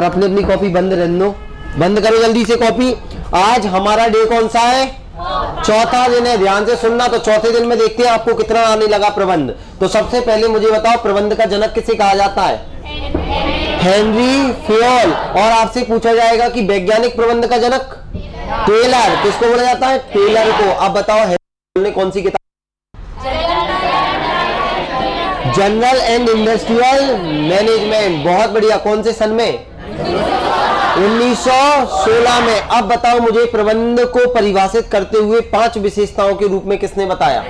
और अपनी अपनी कॉपी बंद रहने दो, बंद करो जल्दी से कॉपी। आज हमारा डे कौन सा है? चौथा दिन है। ध्यान से सुनना। तो चौथे दिन में देखते हैं आपको कितना आने लगा प्रबंध। तो सबसे पहले मुझे बताओ, प्रबंध का जनक किसे कहा जाता है? Henry Fayol. और आपसे पूछा जाएगा कि वैज्ञानिक प्रबंध का जनक? टेलर। किसको बोला जाता है? टेलर को। अब बताओ हेनरी फ्योल ने कौन सी किताब? General and industrial management. बहुत बढ़िया। कौन से सन में? 1916 में। अब बताओ मुझे, प्रबंध को परिभाषित करते हुए 5 विशेषताओं के रूप में किसने बताया?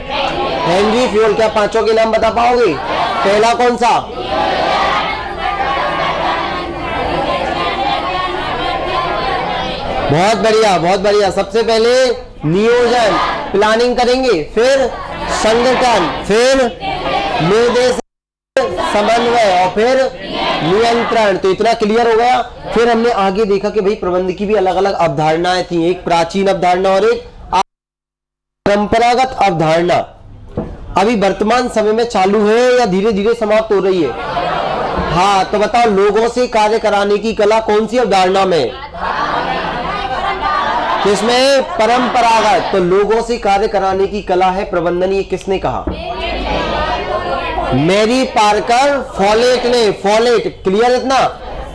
Henry Fayol. क्या पांचों के नाम बता पाओगे? पहला कौन सा? बहुत बढ़िया, बहुत बढ़िया। सबसे पहले नियोजन, प्लानिंग करेंगे, फिर संगठन, फिर निर्देशन, समन्वय और फिर नियंत्रण। तो इतना क्लियर हो गया। फिर हमने आगे देखा कि भाई प्रबंध की भी अलग अलग अवधारणाएं थी, एक प्राचीन अवधारणा और एक परंपरागत अवधारणा। अभी वर्तमान समय में चालू है या धीरे धीरे समाप्त हो रही है? हाँ, तो बताओ लोगों से कार्य कराने की कला कौन सी अवधारणा में? किसमें? परंपरागत। तो लोगों से कार्य कराने की कला है प्रबंधन, ये किसने कहा? मैरी पार्कर फॉलेट ने। फॉलेट। क्लियर इतना?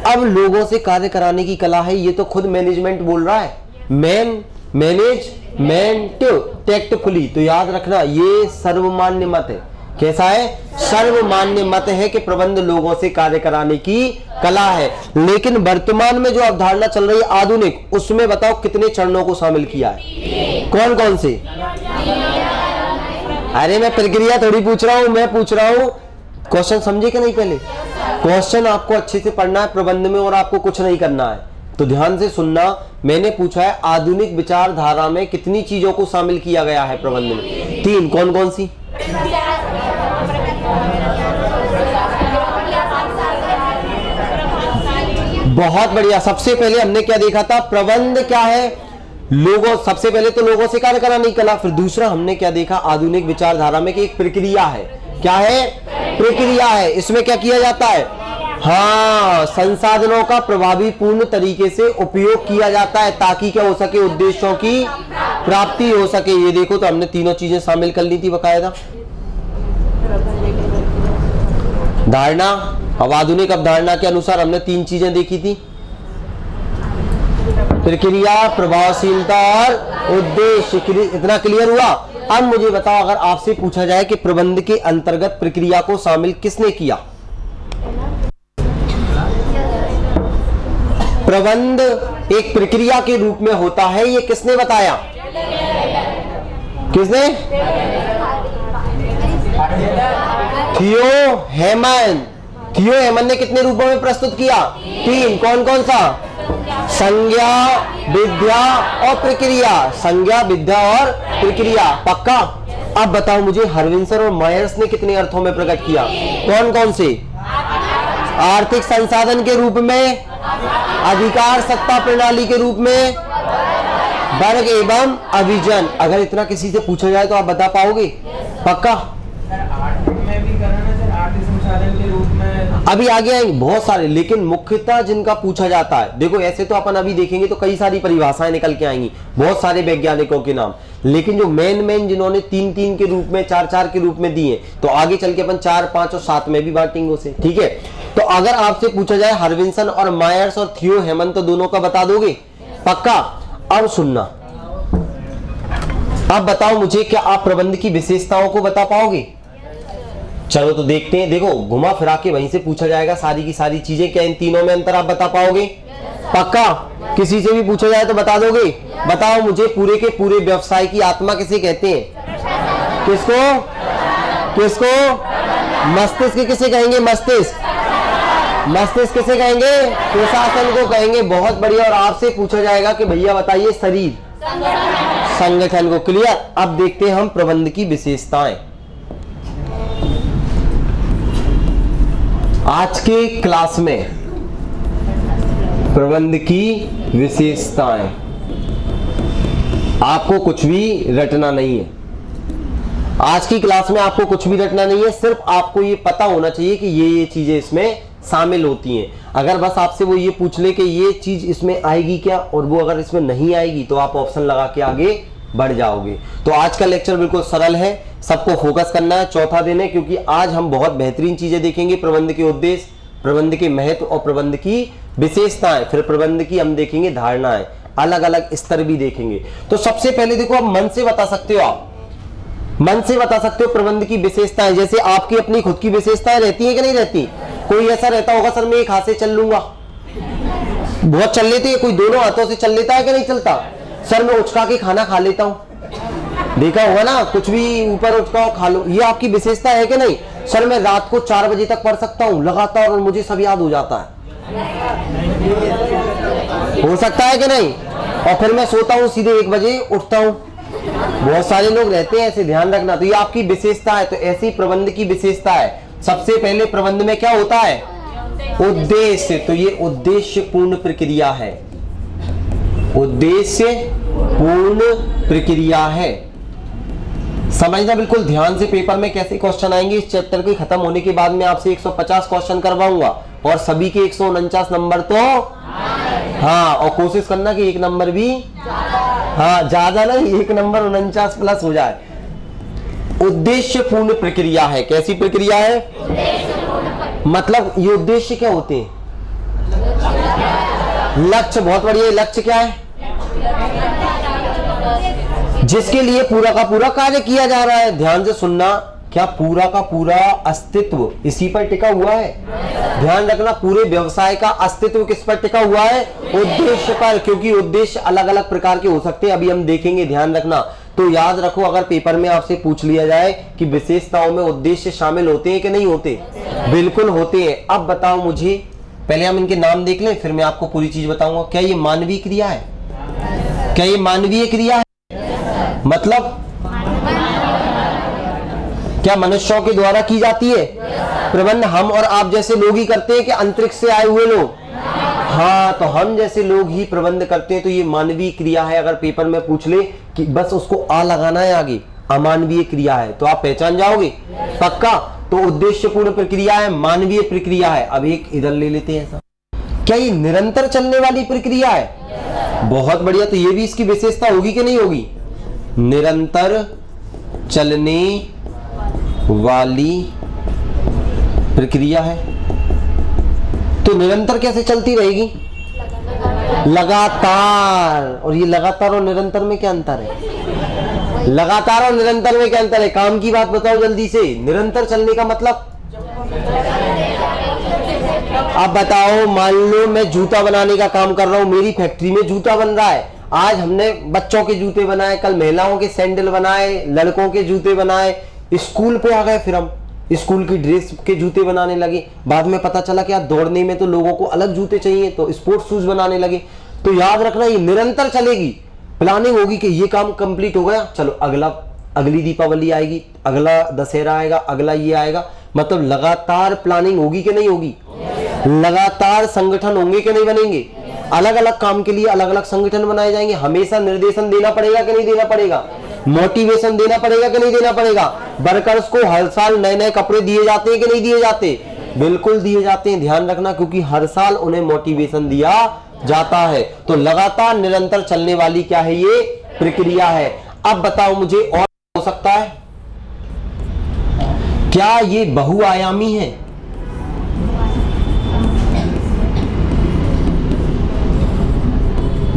अब लोगों से कार्य कराने की कला है, ये तो खुद मैनेजमेंट बोल रहा है। Man management tactfully. तो याद रखना, ये सर्वमान्य मत है। कैसा है? सर्वमान्य मत है कि प्रबंध लोगों से कार्य कराने की कला है। लेकिन वर्तमान में जो अवधारणा चल रही है आधुनिक, उसमें बताओ कितने चरणों को शामिल किया है? कौन कौन से? अरे मैं प्रक्रिया थोड़ी पूछ रहा हूं, मैं पूछ रहा हूं क्वेश्चन। समझे कि नहीं? पहले क्वेश्चन आपको अच्छे से पढ़ना है प्रबंध में, और आपको कुछ नहीं करना है। तो ध्यान से सुनना। मैंने पूछा है आधुनिक विचारधारा में कितनी चीजों को शामिल किया गया है प्रबंध में? 3। कौन कौन सी? बहुत बढ़िया। सबसे पहले हमने क्या देखा था? प्रबंध क्या है? लोगों, सबसे पहले तो लोगों से कार्य कराने की कला। फिर दूसरा हमने क्या देखा आधुनिक विचारधारा में कि एक प्रक्रिया है। क्या है? प्रक्रिया है। इसमें क्या किया जाता है? हाँ, संसाधनों का प्रभावी पूर्ण तरीके से उपयोग किया जाता है ताकि क्या हो सके? उद्देश्यों की प्राप्ति हो सके। ये देखो, तो हमने तीनों चीजें शामिल कर ली थी बकायदा। धारणा। अब आधुनिक अवधारणा के अनुसार हमने 3 चीजें देखी थी, प्रक्रिया, प्रभावशीलता और उद्देश्य। इतना क्लियर हुआ? अब मुझे बताओ, अगर आपसे पूछा जाए कि प्रबंध के अंतर्गत प्रक्रिया को शामिल किसने किया? प्रबंध एक प्रक्रिया के रूप में होता है, ये किसने बताया? किसने? थियो हेमन। थियो हेमन ने कितने रूपों में प्रस्तुत किया? 3। कौन कौन सा? संज्ञा, विद्या और प्रक्रिया। संज्ञा, विद्या और प्रक्रिया। पक्का? अब बताओ मुझे, हरविंसन और मायर्स ने कितने अर्थों में प्रकट किया? कौन कौन से? आर्थिक संसाधन के रूप में, अधिकार सत्ता प्रणाली के रूप में, वर्ग एवं अभिजन। अगर इतना किसी से पूछा जाए तो आप बता पाओगे? पक्का? अभी आगे आएंगे बहुत सारे, लेकिन मुख्यतः जिनका पूछा जाता है, देखो ऐसे तो अपन अभी देखेंगे तो कई सारी परिभाषाएं निकल के आएंगी, बहुत सारे वैज्ञानिकों के नाम, लेकिन जो मेन जिन्होंने 3-3 के रूप में, 4-4 के रूप में दिए, तो आगे चल के अपन 4, 5 और 7 में भी बांटेंगे उसे। ठीक है, तो अगर आपसे पूछा जाए हरविंसन और मायर्स और थियो हेमन, तो दोनों का बता दोगे? पक्का? अब सुनना, अब बताओ मुझे, क्या आप प्रबंध की विशेषताओं को बता पाओगे? चलो तो देखते हैं। देखो घुमा फिरा के वहीं से पूछा जाएगा सारी की सारी चीजें। क्या इन तीनों में अंतर आप बता पाओगे? पक्का? किसी से भी पूछा जाए तो बता दोगे? बताओ मुझे, पूरे के पूरे व्यवसाय की आत्मा किसे कहते हैं? किसको? किसको? मस्तिष्क किसे कहेंगे? मस्तिष्क किसे कहेंगे? प्रशासन को कहेंगे। बहुत बढ़िया। और आपसे पूछा जाएगा कि भैया बताइए शरीर, संगठन को। क्लियर? अब देखते हैं हम प्रबंध की विशेषताएं। आज के क्लास में प्रबंध की विशेषताएं, आपको कुछ भी रटना नहीं है। आज की क्लास में आपको कुछ भी रटना नहीं है, सिर्फ आपको ये पता होना चाहिए कि ये चीजें इसमें शामिल होती हैं। अगर बस आपसे वो ये पूछ ले कि ये चीज इसमें आएगी क्या, और वो अगर इसमें नहीं आएगी तो आप ऑप्शन लगा के आगे बढ़ जाओगे। तो आज का लेक्चर बिल्कुल सरल है, सबको फोकस करना है, चौथा दिन है, क्योंकि आज हम बहुत बेहतरीन चीजें देखेंगे। प्रबंध के उद्देश्य, प्रबंध के महत्व और प्रबंध की विशेषताएं, फिर प्रबंध की हम देखेंगे धारणाएं, अलग अलग स्तर भी देखेंगे। तो सबसे पहले देखो, आप मन से बता सकते हो, आप मन से बता सकते हो प्रबंध की विशेषताएं। जैसे आपकी अपनी खुद की विशेषताएं रहती है कि नहीं रहती? कोई ऐसा रहता होगा सर मैं एक हाथ से चल लूंगा, बहुत चल लेते हैं, कोई दोनों हाथों से चल लेता है कि नहीं चलता? सर मैं उचका के खाना खा लेता हूं, देखा होगा ना, कुछ भी ऊपर उचकाओ खा लो, ये आपकी विशेषता है कि नहीं? सर मैं रात को 4 बजे तक पढ़ सकता हूं लगातार और मुझे सब याद हो जाता है, हो सकता है कि नहीं? और फिर मैं सोता हूं सीधे 1 बजे उठता हूं, बहुत सारे लोग रहते हैं ऐसे, ध्यान रखना। तो ये आपकी विशेषता है। तो ऐसी प्रबंध की विशेषता है। सबसे पहले प्रबंध में क्या होता है? उद्देश्य। तो ये उद्देश्य पूर्ण प्रक्रिया है, उद्देश्य पूर्ण प्रक्रिया है। समझना बिल्कुल ध्यान से, पेपर में कैसे क्वेश्चन आएंगे। इस चैप्टर के खत्म होने के बाद मैं आपसे 150 क्वेश्चन करवाऊंगा और सभी के 149 नंबर तो हाँ, और कोशिश करना कि 1 नंबर भी हाँ ज्यादा नहीं, 1 नंबर 49 प्लस हो जाए। उद्देश्य पूर्ण प्रक्रिया है। कैसी प्रक्रिया है? मतलब ये उद्देश्य क्या होते हैं? लक्ष्य। बहुत बढ़िया। लक्ष्य क्या है? जिसके लिए पूरा का पूरा कार्य किया जा रहा है। ध्यान से सुनना, क्या पूरा का पूरा अस्तित्व इसी पर टिका हुआ है? ध्यान रखना, पूरे व्यवसाय का अस्तित्व किस पर टिका हुआ है? उद्देश्य पर। क्योंकि उद्देश्य अलग अलग प्रकार के हो सकते हैं, अभी हम देखेंगे, ध्यान रखना। तो याद रखो, अगर पेपर में आपसे पूछ लिया जाए कि विशेषताओं में उद्देश्य शामिल होते हैं कि नहीं होते? बिल्कुल होते हैं। अब बताओ मुझे, पहले हम इनके नाम देख लें, फिर मैं आपको पूरी चीज बताऊंगा। क्या ये मानवीय क्रिया है? क्या ये मानवीय क्रिया है? मतलब क्या मनुष्यों के द्वारा की जाती है? प्रबंध हम और आप जैसे लोग ही करते हैं कि अंतरिक्ष से आए हुए लोग? हाँ, तो हम जैसे लोग ही प्रबंध करते हैं। तो ये मानवीय क्रिया है। अगर पेपर में पूछ ले कि बस उसको आ लगाना है आगे, अमानवीय क्रिया है, तो आप पहचान जाओगे पक्का। तो उद्देश्यपूर्ण प्रक्रिया है, मानवीय प्रक्रिया है। अब एक इधर ले लेते हैं ऐसा। क्या ये निरंतर चलने वाली प्रक्रिया है? बहुत बढ़िया। तो ये भी इसकी विशेषता होगी कि नहीं होगी? निरंतर चलने वाली प्रक्रिया है। तो निरंतर कैसे चलती रहेगी? लगातार। और ये लगातार और निरंतर में क्या अंतर है? लगातार और निरंतर में क्या अंतर है? काम की बात बताओ जल्दी से। निरंतर चलने का मतलब, अब बताओ, मान लो मैं जूता बनाने का काम कर रहा हूं, मेरी फैक्ट्री में जूता बन रहा है। आज हमने बच्चों के जूते बनाए, कल महिलाओं के सैंडल बनाए, लड़कों के जूते बनाए, स्कूल पे आ गए, फिर हम स्कूल की ड्रेस के जूते बनाने लगे। बाद में पता चला कि यार दौड़ने में तो लोगों को अलग जूते चाहिए, तो स्पोर्ट्स शूज बनाने लगे। तो याद रखना, ये निरंतर चलेगी। प्लानिंग होगी कि ये काम कंप्लीट हो गया, चलो अगली दीपावली आएगी, अगला दशहरा आएगा, अगला ये आएगा। मतलब लगातार प्लानिंग होगी कि नहीं होगी? लगातार संगठन होंगे कि नहीं बनेंगे? अलग अलग काम के लिए अलग अलग संगठन बनाए जाएंगे। हमेशा निर्देशन देना पड़ेगा कि नहीं देना पड़ेगा? मोटिवेशन देना पड़ेगा कि नहीं देना पड़ेगा? वर्कर्स को हर साल नए नए कपड़े दिए जाते हैं कि नहीं दिए जाते? बिल्कुल दिए जाते हैं। ध्यान रखना, क्योंकि हर साल उन्हें मोटिवेशन दिया जाता है। तो लगातार निरंतर चलने वाली क्या है? ये प्रक्रिया है। अब बताओ मुझे, और हो सकता है क्या ये बहुआयामी है?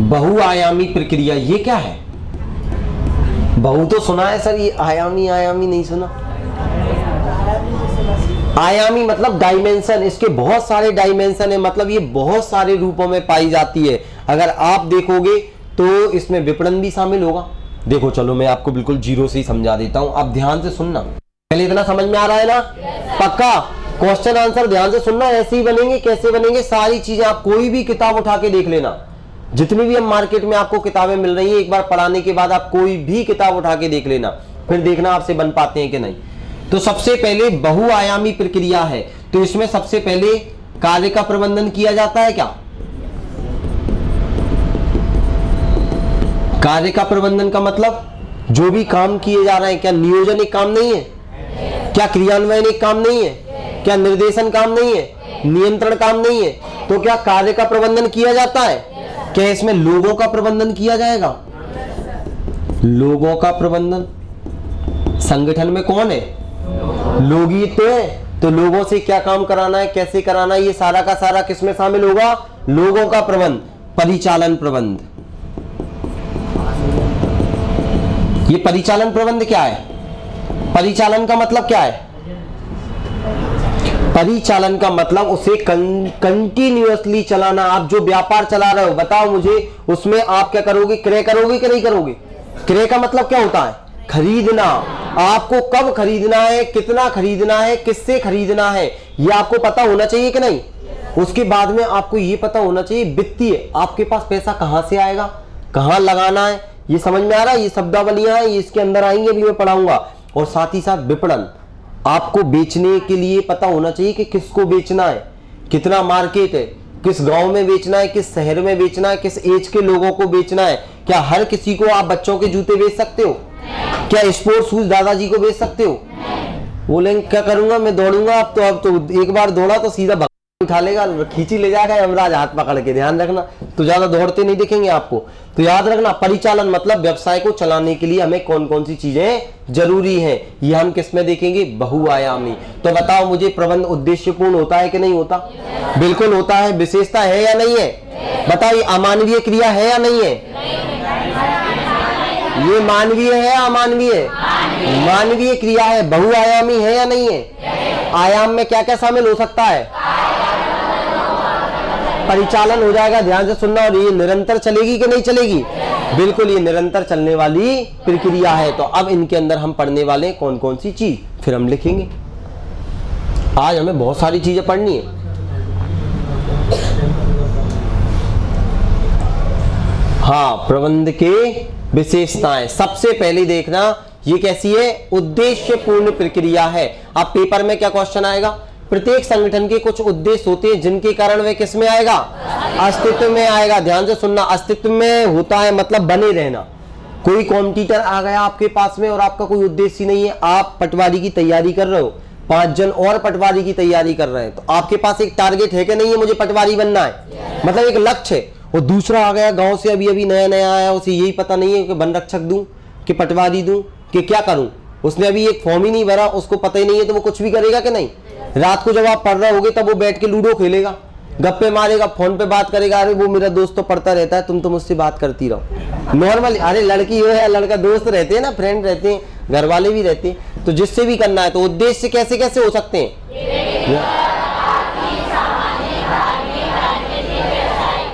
बहुआयामी प्रक्रिया ये क्या है? बहु तो सुना है सर, ये आयामी नहीं सुना। आयामी मतलब डायमेंशन, इसके बहुत सारे डायमेंशन है, मतलब ये बहुत सारे रूपों में पाई जाती है। अगर आप देखोगे तो इसमें विपणन भी शामिल होगा। देखो चलो मैं आपको बिल्कुल जीरो से ही समझा देता हूं, आप ध्यान से सुनना। पहले इतना समझ में आ रहा है ना? पक्का। क्वेश्चन आंसर ध्यान से सुनना, ऐसे ही बनेंगे। कैसे बनेंगे? सारी चीजें आप कोई भी किताब उठा के देख लेना, जितनी भी हम मार्केट में आपको किताबें मिल रही हैं, एक बार पढ़ाने के बाद आप कोई भी किताब उठा के देख लेना, फिर देखना आपसे बन पाते हैं कि नहीं। तो सबसे पहले बहुआयामी प्रक्रिया है। तो इसमें सबसे पहले कार्य का प्रबंधन किया जाता है। क्या कार्य का प्रबंधन का मतलब? जो भी काम किए जा रहे हैं, क्या नियोजन एक काम नहीं है? क्या क्रियान्वयन एक काम नहीं है? क्या निर्देशन काम नहीं है? नियंत्रण काम नहीं है। तो क्या कार्य का प्रबंधन किया जाता है? क्या इसमें लोगों का प्रबंधन किया जाएगा? लोगों का प्रबंधन, संगठन में कौन है? लोग ही तो है। तो लोगों से क्या काम कराना है, कैसे कराना है, ये सारा का सारा किसमें शामिल होगा? लोगों का प्रबंध, परिचालन प्रबंध। ये परिचालन प्रबंध क्या है? परिचालन का मतलब क्या है? परिचालन का मतलब उसे कंटिन्यूअसली चलाना। आप जो व्यापार चला रहे हो, बताओ मुझे, उसमें आप क्या करोगे? क्रय करोगे कि नहीं करोगे? क्रय का मतलब क्या होता है? खरीदना। आपको कब खरीदना है, कितना खरीदना है, किससे खरीदना है, ये आपको पता होना चाहिए कि नहीं? उसके बाद में आपको ये पता होना चाहिए वित्तीय, आपके पास पैसा कहां से आएगा, कहां लगाना है, ये समझ में आ रहा है? ये शब्दावलियां हैं, ये इसके अंदर आएंगे, अभी मैं पढ़ाऊंगा। और साथ ही साथ विपणन, आपको बेचने के लिए पता होना चाहिए कि किसको बेचना है, कितना मार्केट है, किस गांव में बेचना है, किस शहर में बेचना है, किस एज के लोगों को बेचना है। क्या हर किसी को आप बच्चों के जूते बेच सकते हो? क्या स्पोर्ट्स शूज दादाजी को बेच सकते हो? बोलेंगे क्या करूंगा मैं, दौड़ूंगा। अब तो एक बार दौड़ा तो सीधा उठा लेगा, खींची ले जाएगा यमराज हाथ पकड़ के। ध्यान रखना, तो ज्यादा दौड़ते नहीं दिखेंगे आपको। तो याद रखना, परिचालन मतलब व्यवसाय को चलाने के लिए हमें कौन कौन सी चीजें जरूरी हैं, ये हम किस में देखेंगे? बहुआयामी। तो बताओ मुझे, प्रबंध उद्देश्यपूर्ण होता है कि नहीं होता? बिल्कुल होता है। विशेषता है या नहीं है? बताओ, ये अमानवीय क्रिया है या नहीं है? ये मानवीय है या अमानवीय है? मानवीय क्रिया है। बहुआयामी है या नहीं है? आयाम में क्या क्या शामिल हो सकता है? परिचालन हो जाएगा। ध्यान से सुनना। और ये निरंतर चलेगी कि नहीं चलेगी? बिल्कुल, ये निरंतर चलने वाली प्रक्रिया है। तो अब इनके अंदर हम पढ़ने वाले हैं कौन कौन सी चीज, फिर हम लिखेंगे। आज हमें बहुत सारी चीजें पढ़नी है। हाँ, प्रबंध के विशेषताएं। सबसे पहले देखना, ये कैसी है? उद्देश्यपूर्ण प्रक्रिया है। अब पेपर में क्या क्वेश्चन आएगा? प्रत्येक संगठन के कुछ उद्देश्य होते हैं जिनके कारण वे किस में आएगा? अस्तित्व में आएगा। ध्यान से सुनना, अस्तित्व में होता है मतलब बने रहना। कोई कॉम्पिटिटर आ गया आपके पास में और आपका कोई उद्देश्य नहीं है, आप पटवारी की तैयारी कर रहे हो, 5 जन और पटवारी की तैयारी कर रहे हैं, तो आपके पास एक टारगेट है कि नहीं है? मुझे पटवारी बनना है, मतलब एक लक्ष्य है। और दूसरा आ गया गांव से, अभी अभी नया नया आया, उसे यही पता नहीं है कि वन रक्षक दूं कि पटवारी दूं कि क्या करूं, उसने अभी एक फॉर्म ही नहीं भरा, उसको पता ही नहीं है, तो वो कुछ भी करेगा कि नहीं? रात को जब आप पढ़ रहे होगे तब वो बैठ के लूडो खेलेगा, गप्पे मारेगा, फोन पे बात करेगा, अरे वो मेरा दोस्त तो पढ़ता रहता है, तुम तो मुझसे बात करती रहो। नॉर्मल, अरे लड़की हो या लड़का, दोस्त रहते हैं ना, फ्रेंड रहते हैं, घर वाले भी रहते हैं, तो जिससे भी करना है। तो उद्देश्य कैसे कैसे हो सकते हैं?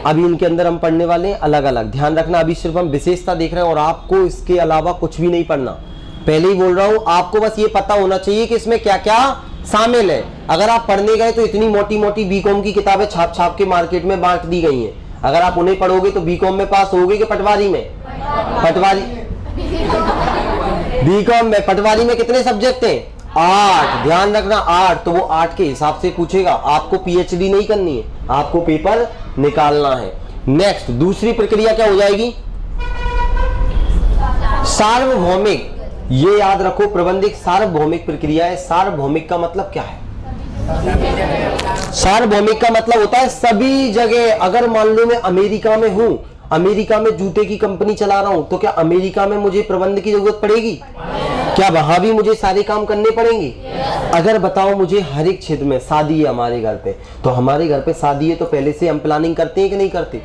अभी इनके अंदर हम पढ़ने वाले हैं अलग अलग। ध्यान रखना, अभी सिर्फ हम विशेषता देख रहे हैं और आपको इसके अलावा कुछ भी नहीं पढ़ना। पहले ही बोल रहा हूं, आपको बस ये पता होना चाहिए कि इसमें क्या क्या शामिल है। अगर आप पढ़ने गए तो इतनी मोटी मोटी बीकॉम की किताबें छाप छाप के मार्केट में बांट दी गई हैं। अगर आप उन्हें पढ़ोगे तो बीकॉम में पास होगे कि पटवारी में? पटवारी, बीकॉम में। पटवारी में कितने सब्जेक्ट हैं? 8। ध्यान रखना, 8। तो वो 8 के हिसाब से पूछेगा। आपको पीएचडी नहीं करनी है, आपको पेपर निकालना है। नेक्स्ट, दूसरी प्रक्रिया क्या हो जाएगी? सार्वभौमिक। ये याद रखो, प्रबंध एक सार्वभौमिक प्रक्रिया है। सार्वभौमिक का मतलब क्या है? सार्वभौमिक का मतलब होता है सभी जगह। अगर मान लो मैं अमेरिका में हूं, अमेरिका में जूते की कंपनी चला रहा हूं, तो क्या अमेरिका में मुझे प्रबंध की जरूरत पड़ेगी? क्या वहां भी मुझे सारे काम करने पड़ेंगे? अगर बताओ मुझे हर एक क्षेत्र में, शादी है हमारे घर पे, तो हमारे घर पे शादी है तो पहले से हम प्लानिंग करते हैं कि नहीं करते?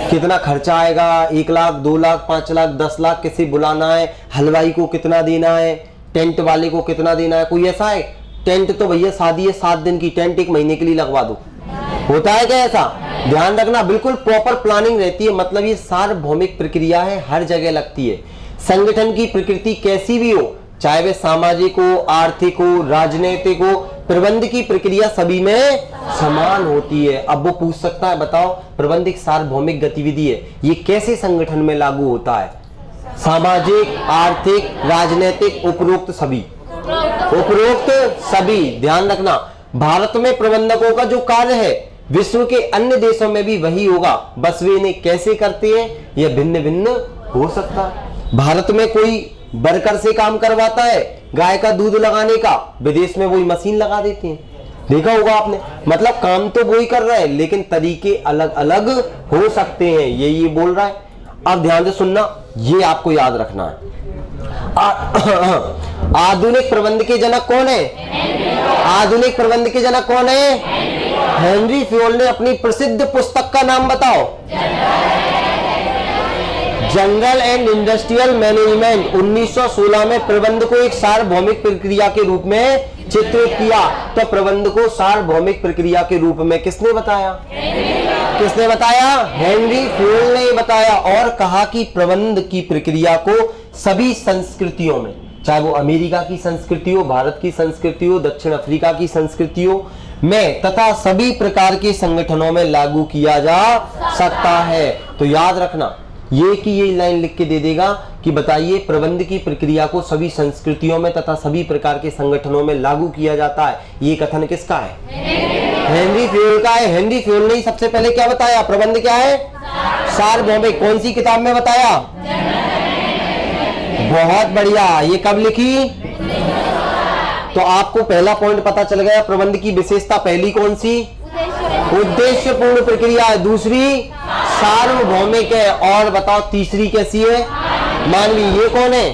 कितना खर्चा आएगा, 1 लाख, 2 लाख, 5 लाख, 10 लाख, किसे बुलाना है, हलवाई को कितना देना है, टेंट वाले को कितना देना है? कोई ऐसा है? टेंट तो भैया शादी है 7 दिन की, टेंट 1 महीने के लिए लगवा दो। होता है क्या ऐसा? ध्यान रखना, बिल्कुल प्रॉपर प्लानिंग रहती है। मतलब ये सार्वभौमिक प्रक्रिया है, हर जगह लगती है। संगठन की प्रकृति कैसी भी हो, चाहे वे सामाजिक हो, आर्थिक हो, राजनीतिक हो, प्रबंध की प्रक्रिया सभी में समान होती है। अब वो पूछ सकता है, बताओ प्रबंध एक सार्वभौमिक गतिविधि है, ये कैसे संगठन में लागू होता है? सामाजिक, आर्थिक, राजनीतिक, उपरोक्त सभी। उपरोक्त सभी। ध्यान रखना, भारत में प्रबंधकों का जो कार्य है विश्व के अन्य देशों में भी वही होगा, बस वे इन्हें कैसे करते हैं यह भिन्न भिन्न हो सकता है। भारत में कोई वर्कर से काम करवाता है गाय का दूध लगाने का, विदेश में वही मशीन लगा देते हैं। देखा होगा आपने, मतलब काम तो वो ही कर रहा है लेकिन तरीके अलग अलग हो सकते हैं, ये बोल रहा है। अब ध्यान से सुनना, ये आपको याद रखना है। आधुनिक प्रबंध के जनक कौन है? आधुनिक प्रबंध के जनक कौन है? हेनरी फ्योल ने अपनी प्रसिद्ध पुस्तक का नाम बताओ। General and industrial management. 1916 में प्रबंध को एक सार्वभौमिक प्रक्रिया के रूप में चित्रित किया। तो प्रबंध को सार्वभौमिक प्रक्रिया के रूप में किसने बताया? किसने बताया? हेनरी फ्योल ने बताया। और कहा कि प्रबंध की प्रक्रिया को सभी संस्कृतियों में, चाहे वो अमेरिका की संस्कृति हो, भारत की संस्कृति हो, दक्षिण अफ्रीका की संस्कृति हो में, तथा सभी प्रकार के संगठनों में लागू किया जा सकता है। तो याद रखना, ये कि ये लाइन लिख के दे देगा कि बताइए प्रबंध की प्रक्रिया को सभी संस्कृतियों में तथा सभी प्रकार के संगठनों में लागू किया जाता है। ये कथन किसका है? हेनरी फ्योल का है। हेनरी फ्योल ने सबसे पहले क्या बताया? प्रबंध क्या है? सार्वभौमिक। कौन सी किताब में बताया? बहुत बढ़िया। ये कब लिखी? तो आपको पहला पॉइंट पता चल गया। प्रबंध की विशेषता पहली कौन सी? उद्देश्यपूर्ण प्रक्रिया है। दूसरी सार्वभौमिक है। और बताओ तीसरी कैसी है? मानवीय। ये कौन है?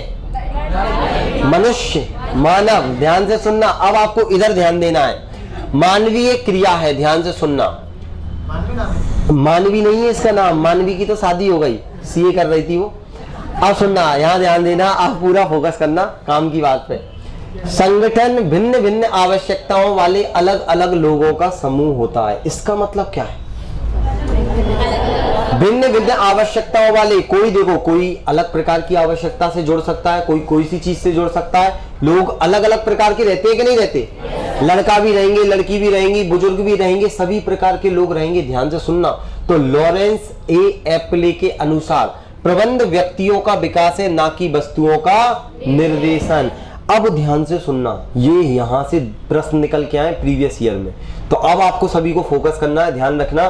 मनुष्य, मानव। ध्यान से सुनना, अब आपको इधर ध्यान देना है। मानवीय क्रिया है, ध्यान से सुनना। मानवी नहीं है इसका नाम, मानवी की तो शादी हो गई, सीए कर रही थी वो। अब सुनना, यहां ध्यान देना, आप पूरा फोकस करना काम की बात पे। संगठन भिन्न भिन्न आवश्यकताओं वाले अलग अलग लोगों का समूह होता है। इसका मतलब क्या है? भिन्न भिन्न आवश्यकताओं वाले, कोई देखो कोई अलग प्रकार की आवश्यकता से जुड़ सकता है, कोई कोई सी चीज से जुड़ सकता है। लोग अलग अलग प्रकार के रहते हैं कि नहीं रहते? लड़का भी रहेंगे, लड़की भी रहेंगी, बुजुर्ग भी रहेंगे, सभी प्रकार के लोग रहेंगे। ध्यान से सुनना। तो लॉरेंस ए एप्ले के अनुसार प्रबंध व्यक्तियों का विकास है, ना कि वस्तुओं का निर्देशन। अब ध्यान से सुनना, ये यहां से प्रश्न निकल के आए प्रीवियस ईयर में। तो अब आपको सभी को फोकस करना है, ध्यान रखना।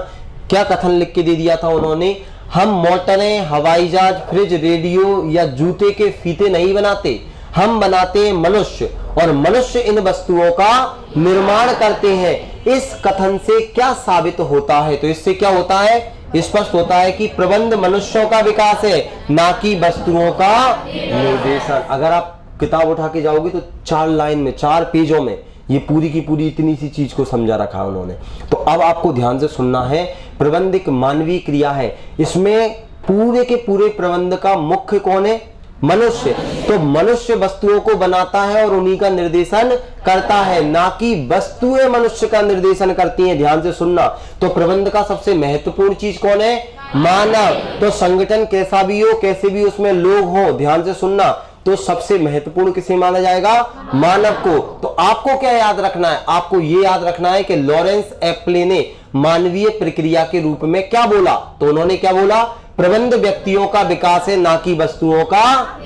क्या कथन लिख के दे दिया था उन्होंने? हम मोटरें, हवाई जहाज, फ्रिज, रेडियो या जूते के फीते नहीं बनाते, हम बनाते हैं मनुष्य, और मनुष्य इन वस्तुओं का निर्माण करते हैं। इस कथन से क्या साबित होता है? तो इससे क्या होता है? स्पष्ट होता है कि प्रबंध मनुष्यों का विकास है, ना कि वस्तुओं का निर्देशन। अगर आप किताब उठा के जाओगे तो 4 लाइन में, 4 पेजों में ये पूरी की पूरी इतनी सी चीज को समझा रखा उन्होंने। तो अब आपको ध्यान से सुनना है। प्रबंध एक मानवीय क्रिया है, इसमें पूरे के पूरे प्रबंध का मुख्य कौन है? मनुष्य। तो मनुष्य वस्तुओं को बनाता है और उन्हीं का निर्देशन करता है, ना कि वस्तुएं मनुष्य का निर्देशन करती हैं। ध्यान से सुनना। तो प्रबंध का सबसे महत्वपूर्ण चीज कौन है? मानव। तो संगठन कैसा भी हो, कैसे भी उसमें लोग हो, ध्यान से सुनना, तो सबसे महत्वपूर्ण किसे माना जाएगा? मानव को। तो आपको क्या याद रखना है? आपको ये याद रखना है कि लॉरेंस एप्ले ने मानवीय प्रक्रिया के रूप में क्या बोला? तो उन्होंने क्या बोला? प्रबंध व्यक्तियों का विकास है, ना कि वस्तुओं का।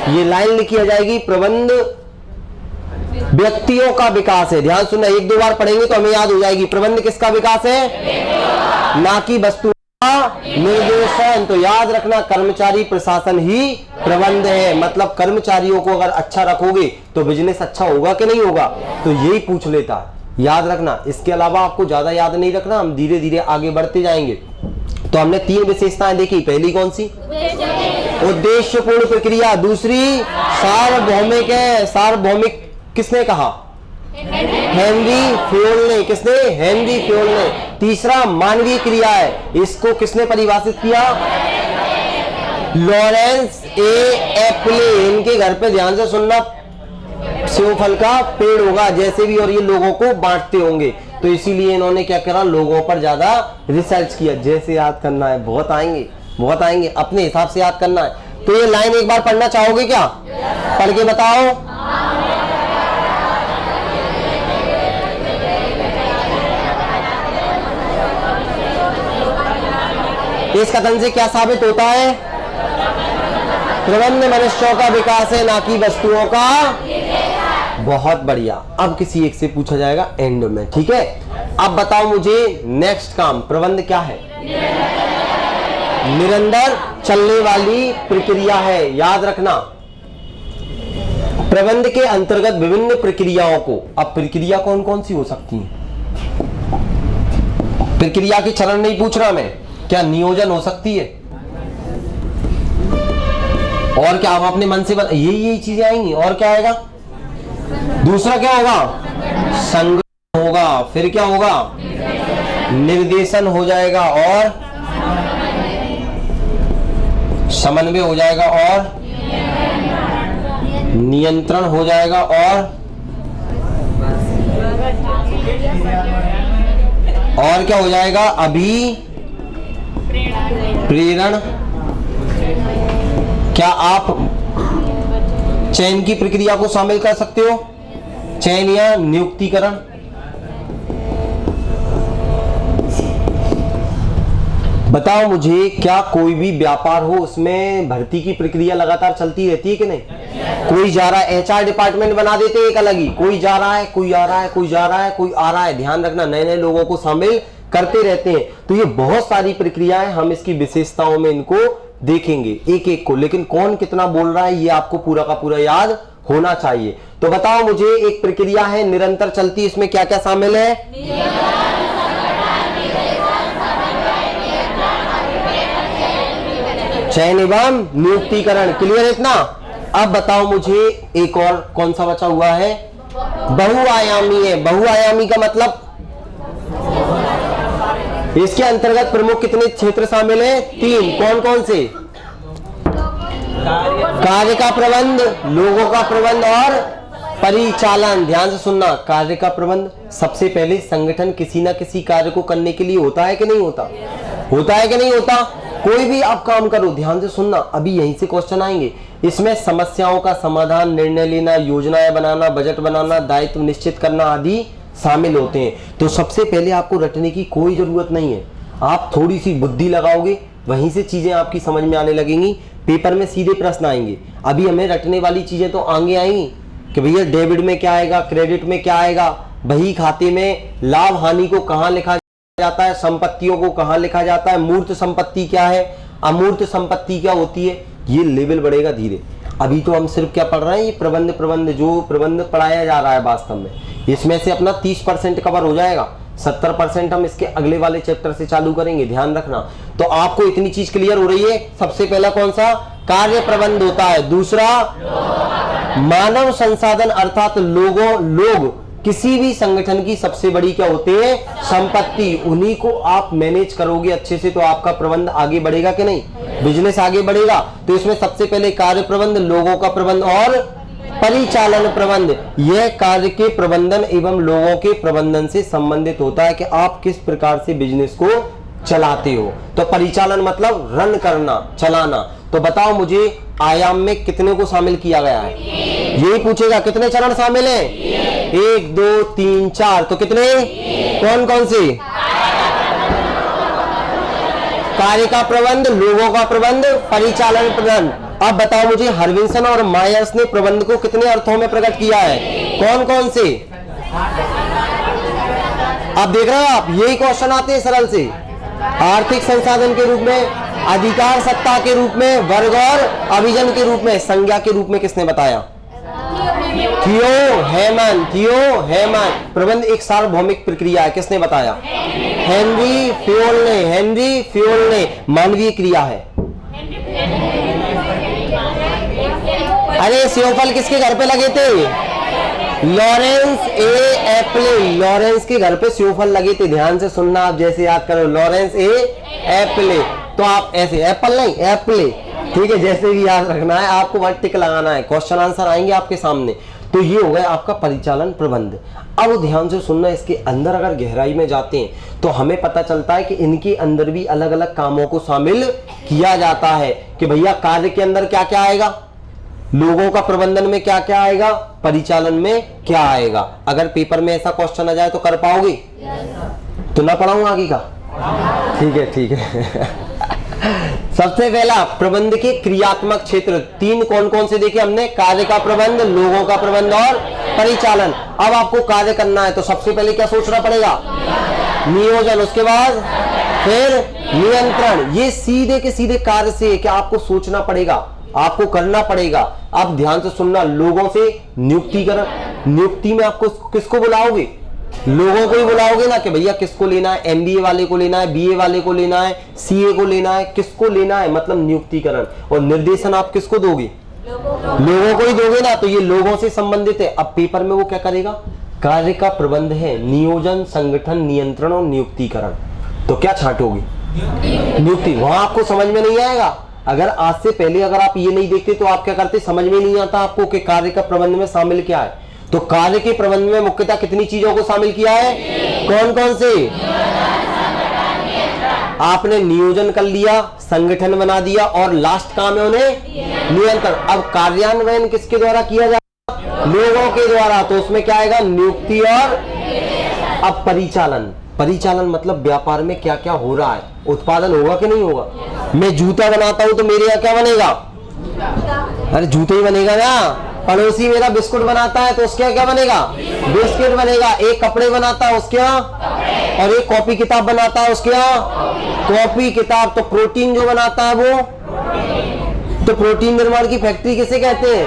ये लाइन लिखी आ जाएगी, प्रबंध व्यक्तियों का विकास है। ध्यान सुनना, 1-2 बार पढ़ेंगे तो हमें याद हो जाएगी। प्रबंध किसका विकास है? ना कि वस्तु निर्देशन। तो याद रखना, कर्मचारी प्रशासन ही प्रबंध है। मतलब कर्मचारियों को अगर अच्छा रखोगे तो बिजनेस अच्छा होगा कि नहीं होगा? तो यही पूछ लेता है, याद रखना। इसके अलावा आपको ज्यादा याद नहीं रखना, हम धीरे धीरे आगे बढ़ते जाएंगे। तो हमने 3 विशेषताएं देखी। पहली कौन सी? उद्देश्यपूर्ण प्रक्रिया। दूसरी सार्वभौमिक है। सार्वभौमिक किसने कहा? हेनरी फ्योल ने। किसने? हेनरी फ्योल ने। तीसरा मानवीय क्रिया है, इसको किसने परिभाषित किया? लॉरेंस ए एप्ले। इनके घर पे ध्यान से सुनना सेव फल का पेड़ होगा जैसे भी, और ये लोगों को बांटते होंगे, तो इसीलिए इन्होंने क्या करा? लोगों पर ज्यादा रिसर्च किया। जैसे याद करना है, बहुत आएंगे बहुत आएंगे, अपने हिसाब से याद करना है। तो ये लाइन एक बार पढ़ना चाहोगे क्या? पढ़ के बताओ। इस कथन से क्या साबित होता है? प्रबंध मनुष्यों का विकास है, ना कि वस्तुओं का। बहुत बढ़िया। अब किसी एक से पूछा जाएगा एंड में, ठीक है? अब बताओ मुझे नेक्स्ट काम, प्रबंध क्या है? निरंतर चलने वाली प्रक्रिया है। याद रखना, प्रबंध के अंतर्गत विभिन्न प्रक्रियाओं को, अब प्रक्रिया कौन कौन सी हो सकती है? प्रक्रिया के चरण नहीं पूछ रहा मैं, क्या नियोजन हो सकती है? और क्या आप अपने मन से यही चीजें आएंगी, और क्या आएगा? दूसरा क्या होगा? संगठन होगा, फिर क्या होगा? निर्देशन हो जाएगा, और समन्वय हो जाएगा, और नियंत्रण हो जाएगा, और क्या हो जाएगा? अभिप्रेरण। क्या आप चयन की प्रक्रिया को शामिल कर सकते हो? चयन या नियुक्तिकरण। बताओ मुझे, क्या कोई भी व्यापार हो उसमें भर्ती की प्रक्रिया लगातार चलती रहती है कि नहीं? कोई जा रहा है, एचआर डिपार्टमेंट बना देते हैं एक अलग ही, कोई जा रहा है, कोई आ रहा है, कोई जा रहा है, कोई आ रहा है। ध्यान रखना, नए नए लोगों को शामिल करते रहते हैं। तो ये बहुत सारी प्रक्रियाएं, हम इसकी विशेषताओं में इनको देखेंगे एक एक को, लेकिन कौन कितना बोल रहा है ये आपको पूरा का पूरा याद होना चाहिए। तो बताओ मुझे, एक प्रक्रिया है निरंतर चलती, इसमें क्या क्या शामिल है? चयन एवं नियुक्तिकरण। क्लियर है इतना? अब बताओ मुझे, एक और कौन सा बचा हुआ है? बहुआयामी है। बहुआयामी का मतलब इसके अंतर्गत प्रमुख कितने क्षेत्र शामिल हैं? 3। कौन कौन से? कार्य का प्रबंध, लोगों का प्रबंध और परिचालन। ध्यान से सुनना, कार्य का प्रबंध, सबसे पहले संगठन किसी ना किसी कार्य को करने के लिए होता है कि नहीं होता? होता है कि नहीं होता? कोई भी आप काम करो, ध्यान से सुनना, अभी यहीं से क्वेश्चन आएंगे। इसमें समस्याओं का समाधान, निर्णय लेना, योजनाएं बनाना, बजट बनाना, दायित्व निश्चित करना आदि शामिल होते हैं। तो सबसे पहले आपको रटने की कोई जरूरत नहीं है, आप थोड़ी सी बुद्धि लगाओगे, वहीं से चीजें आपकी समझ में आने लगेंगी। पेपर में सीधे प्रश्न आएंगे। अभी हमें रटने वाली चीजें तो आगे आएंगी कि भैया डेबिट में क्या आएगा, क्रेडिट में क्या आएगा, बही खाते में लाभ हानि को कहाँ लिखा जाता है, संपत्तियों को कहाँ लिखा जाता है, मूर्त संपत्ति क्या है, अमूर्त संपत्ति क्या होती है, ये लेवल बढ़ेगा धीरे। अभी तो हम सिर्फ क्या पढ़ रहे हैं, ये प्रबंध जो प्रबंध पढ़ाया जा रहा है वास्तव में, इसमें से अपना 30% कवर हो जाएगा, 70% हम इसके अगले वाले चैप्टर से चालू करेंगे। ध्यान रखना। तो आपको इतनी चीज क्लियर हो रही है। सबसे पहला कौन सा? कार्य प्रबंध होता है। दूसरा मानव संसाधन, अर्थात लोग किसी भी संगठन की सबसे बड़ी क्या होते हैं? संपत्ति। उन्हीं को आप मैनेज करोगे अच्छे से तो आपका प्रबंध आगे बढ़ेगा कि नहीं, बिजनेस आगे बढ़ेगा। तो इसमें सबसे पहले कार्य प्रबंध, लोगों का प्रबंध और परिचालन प्रबंध। यह कार्य के प्रबंधन एवं लोगों के प्रबंधन से संबंधित होता है कि आप किस प्रकार से बिजनेस को चलाते हो। तो परिचालन मतलब रन करना, चलाना। तो बताओ मुझे, आयाम में कितने को शामिल किया गया है? यही पूछेगा, कितने चरण शामिल हैं? 1 2 3 4। तो कितने? कौन कौन से? कार्य का प्रबंध, लोगों का प्रबंध, परिचालन प्रबंध। अब बताओ मुझे, हरविंसन और मायर्स ने प्रबंध को कितने अर्थों में प्रकट किया है? कौन कौन से? अब देख रहे हो आप, यही क्वेश्चन आते हैं सरल से। आर्थिक संसाधन के रूप में, अधिकार सत्ता के रूप में, वर्ग और अभिजन के रूप में, संज्ञा के रूप में किसने बताया? थियो हेमन। प्रबंध एक सार्वभौमिक प्रक्रिया है, किसने बताया? हेनरी फ्योल ने। मानवीय क्रिया है। अरे सेवफल किसके घर पे लगे थे? लॉरेंस ए एप्ले। लॉरेंस के घर पे सेवफल लगे थे। ध्यान से सुनना, आप जैसे याद करो, लॉरेंस ए एप्ले। तो आप ऐसे एप्पल नहीं, एप्ले, ठीक है, जैसे भी याद रखना है आपको, वहां टिक लगाना है, क्वेश्चन आंसर आएंगे आपके सामने। तो ये हो गया आपका परिचालन प्रबंध। अब ध्यान से सुनना, इसके अंदर अगर गहराई में जाते हैं तो हमें पता चलता है कि इनके अंदर भी अलग अलग कामों को शामिल किया जाता है कि भैया कार्य के अंदर क्या क्या आएगा, लोगों का प्रबंधन में क्या क्या आएगा, परिचालन में क्या आएगा। अगर पेपर में ऐसा क्वेश्चन आ जाए तो कर पाओगे? तो ना पढ़ाऊं आगे का? ठीक है। सबसे पहला, प्रबंध के क्रियात्मक क्षेत्र 3 कौन कौन से देखे हमने? कार्य का प्रबंध, लोगों का प्रबंध और परिचालन। अब आपको कार्य करना है तो सबसे पहले क्या सोचना पड़ेगा? नियोजन, उसके बाद फिर नियंत्रण। ये सीधे के सीधे कार्य से कि आपको सोचना पड़ेगा आपको करना पड़ेगा। अब ध्यान से सुनना, लोगों से नियुक्तिकरण, नियुक्ति में आपको किसको बुलाओगे? लोगों को ही बुलाओगे ना कि भैया किसको लेना है, एमबीए वाले को लेना है, बीए वाले को लेना है, सीए को लेना है, किसको लेना है, मतलब नियुक्तिकरण। और निर्देशन आप किसको दोगे? लोगों को ही दोगे ना, तो ये लोगों से संबंधित है। अब पेपर में वो क्या करेगा? कार्य का प्रबंध है, नियोजन, संगठन, नियंत्रण और नियुक्तिकरण। तो क्या छांटोगे? नियुक्ति। वहां आपको समझ में नहीं आएगा। अगर आज से पहले अगर आप ये नहीं देखते तो आप क्या करते? समझ में नहीं आता आपको कि कार्य का प्रबंध में शामिल क्या है। तो कार्य के प्रबंध में मुख्यतः कितनी चीजों को शामिल किया है? कौन कौन से? आपने नियोजन कर लिया, संगठन बना दिया और लास्ट काम है उन्हें नियंत्रण। अब कार्यान्वयन किसके द्वारा किया जाएगा? लोगों के द्वारा। तो उसमें क्या आएगा? नियुक्ति और अब परिचालन। परिचालन मतलब व्यापार में क्या क्या हो रहा है, उत्पादन होगा कि नहीं होगा। मैं जूता बनाता हूं तो मेरे यहाँ क्या बनेगा? अरे जूते ही बनेगा ना। पड़ोसी मेरा बिस्कुट बनाता है तो उसके यहाँ क्या बनेगा? बिस्किट बनेगा। एक कपड़े बनाता है उसके यहाँ, और एक कॉपी किताब बनाता है उसके यहाँ कॉपी किताब। तो प्रोटीन जो बनाता है वो, तो प्रोटीन निर्माण की फैक्ट्री किसे कहते हैं?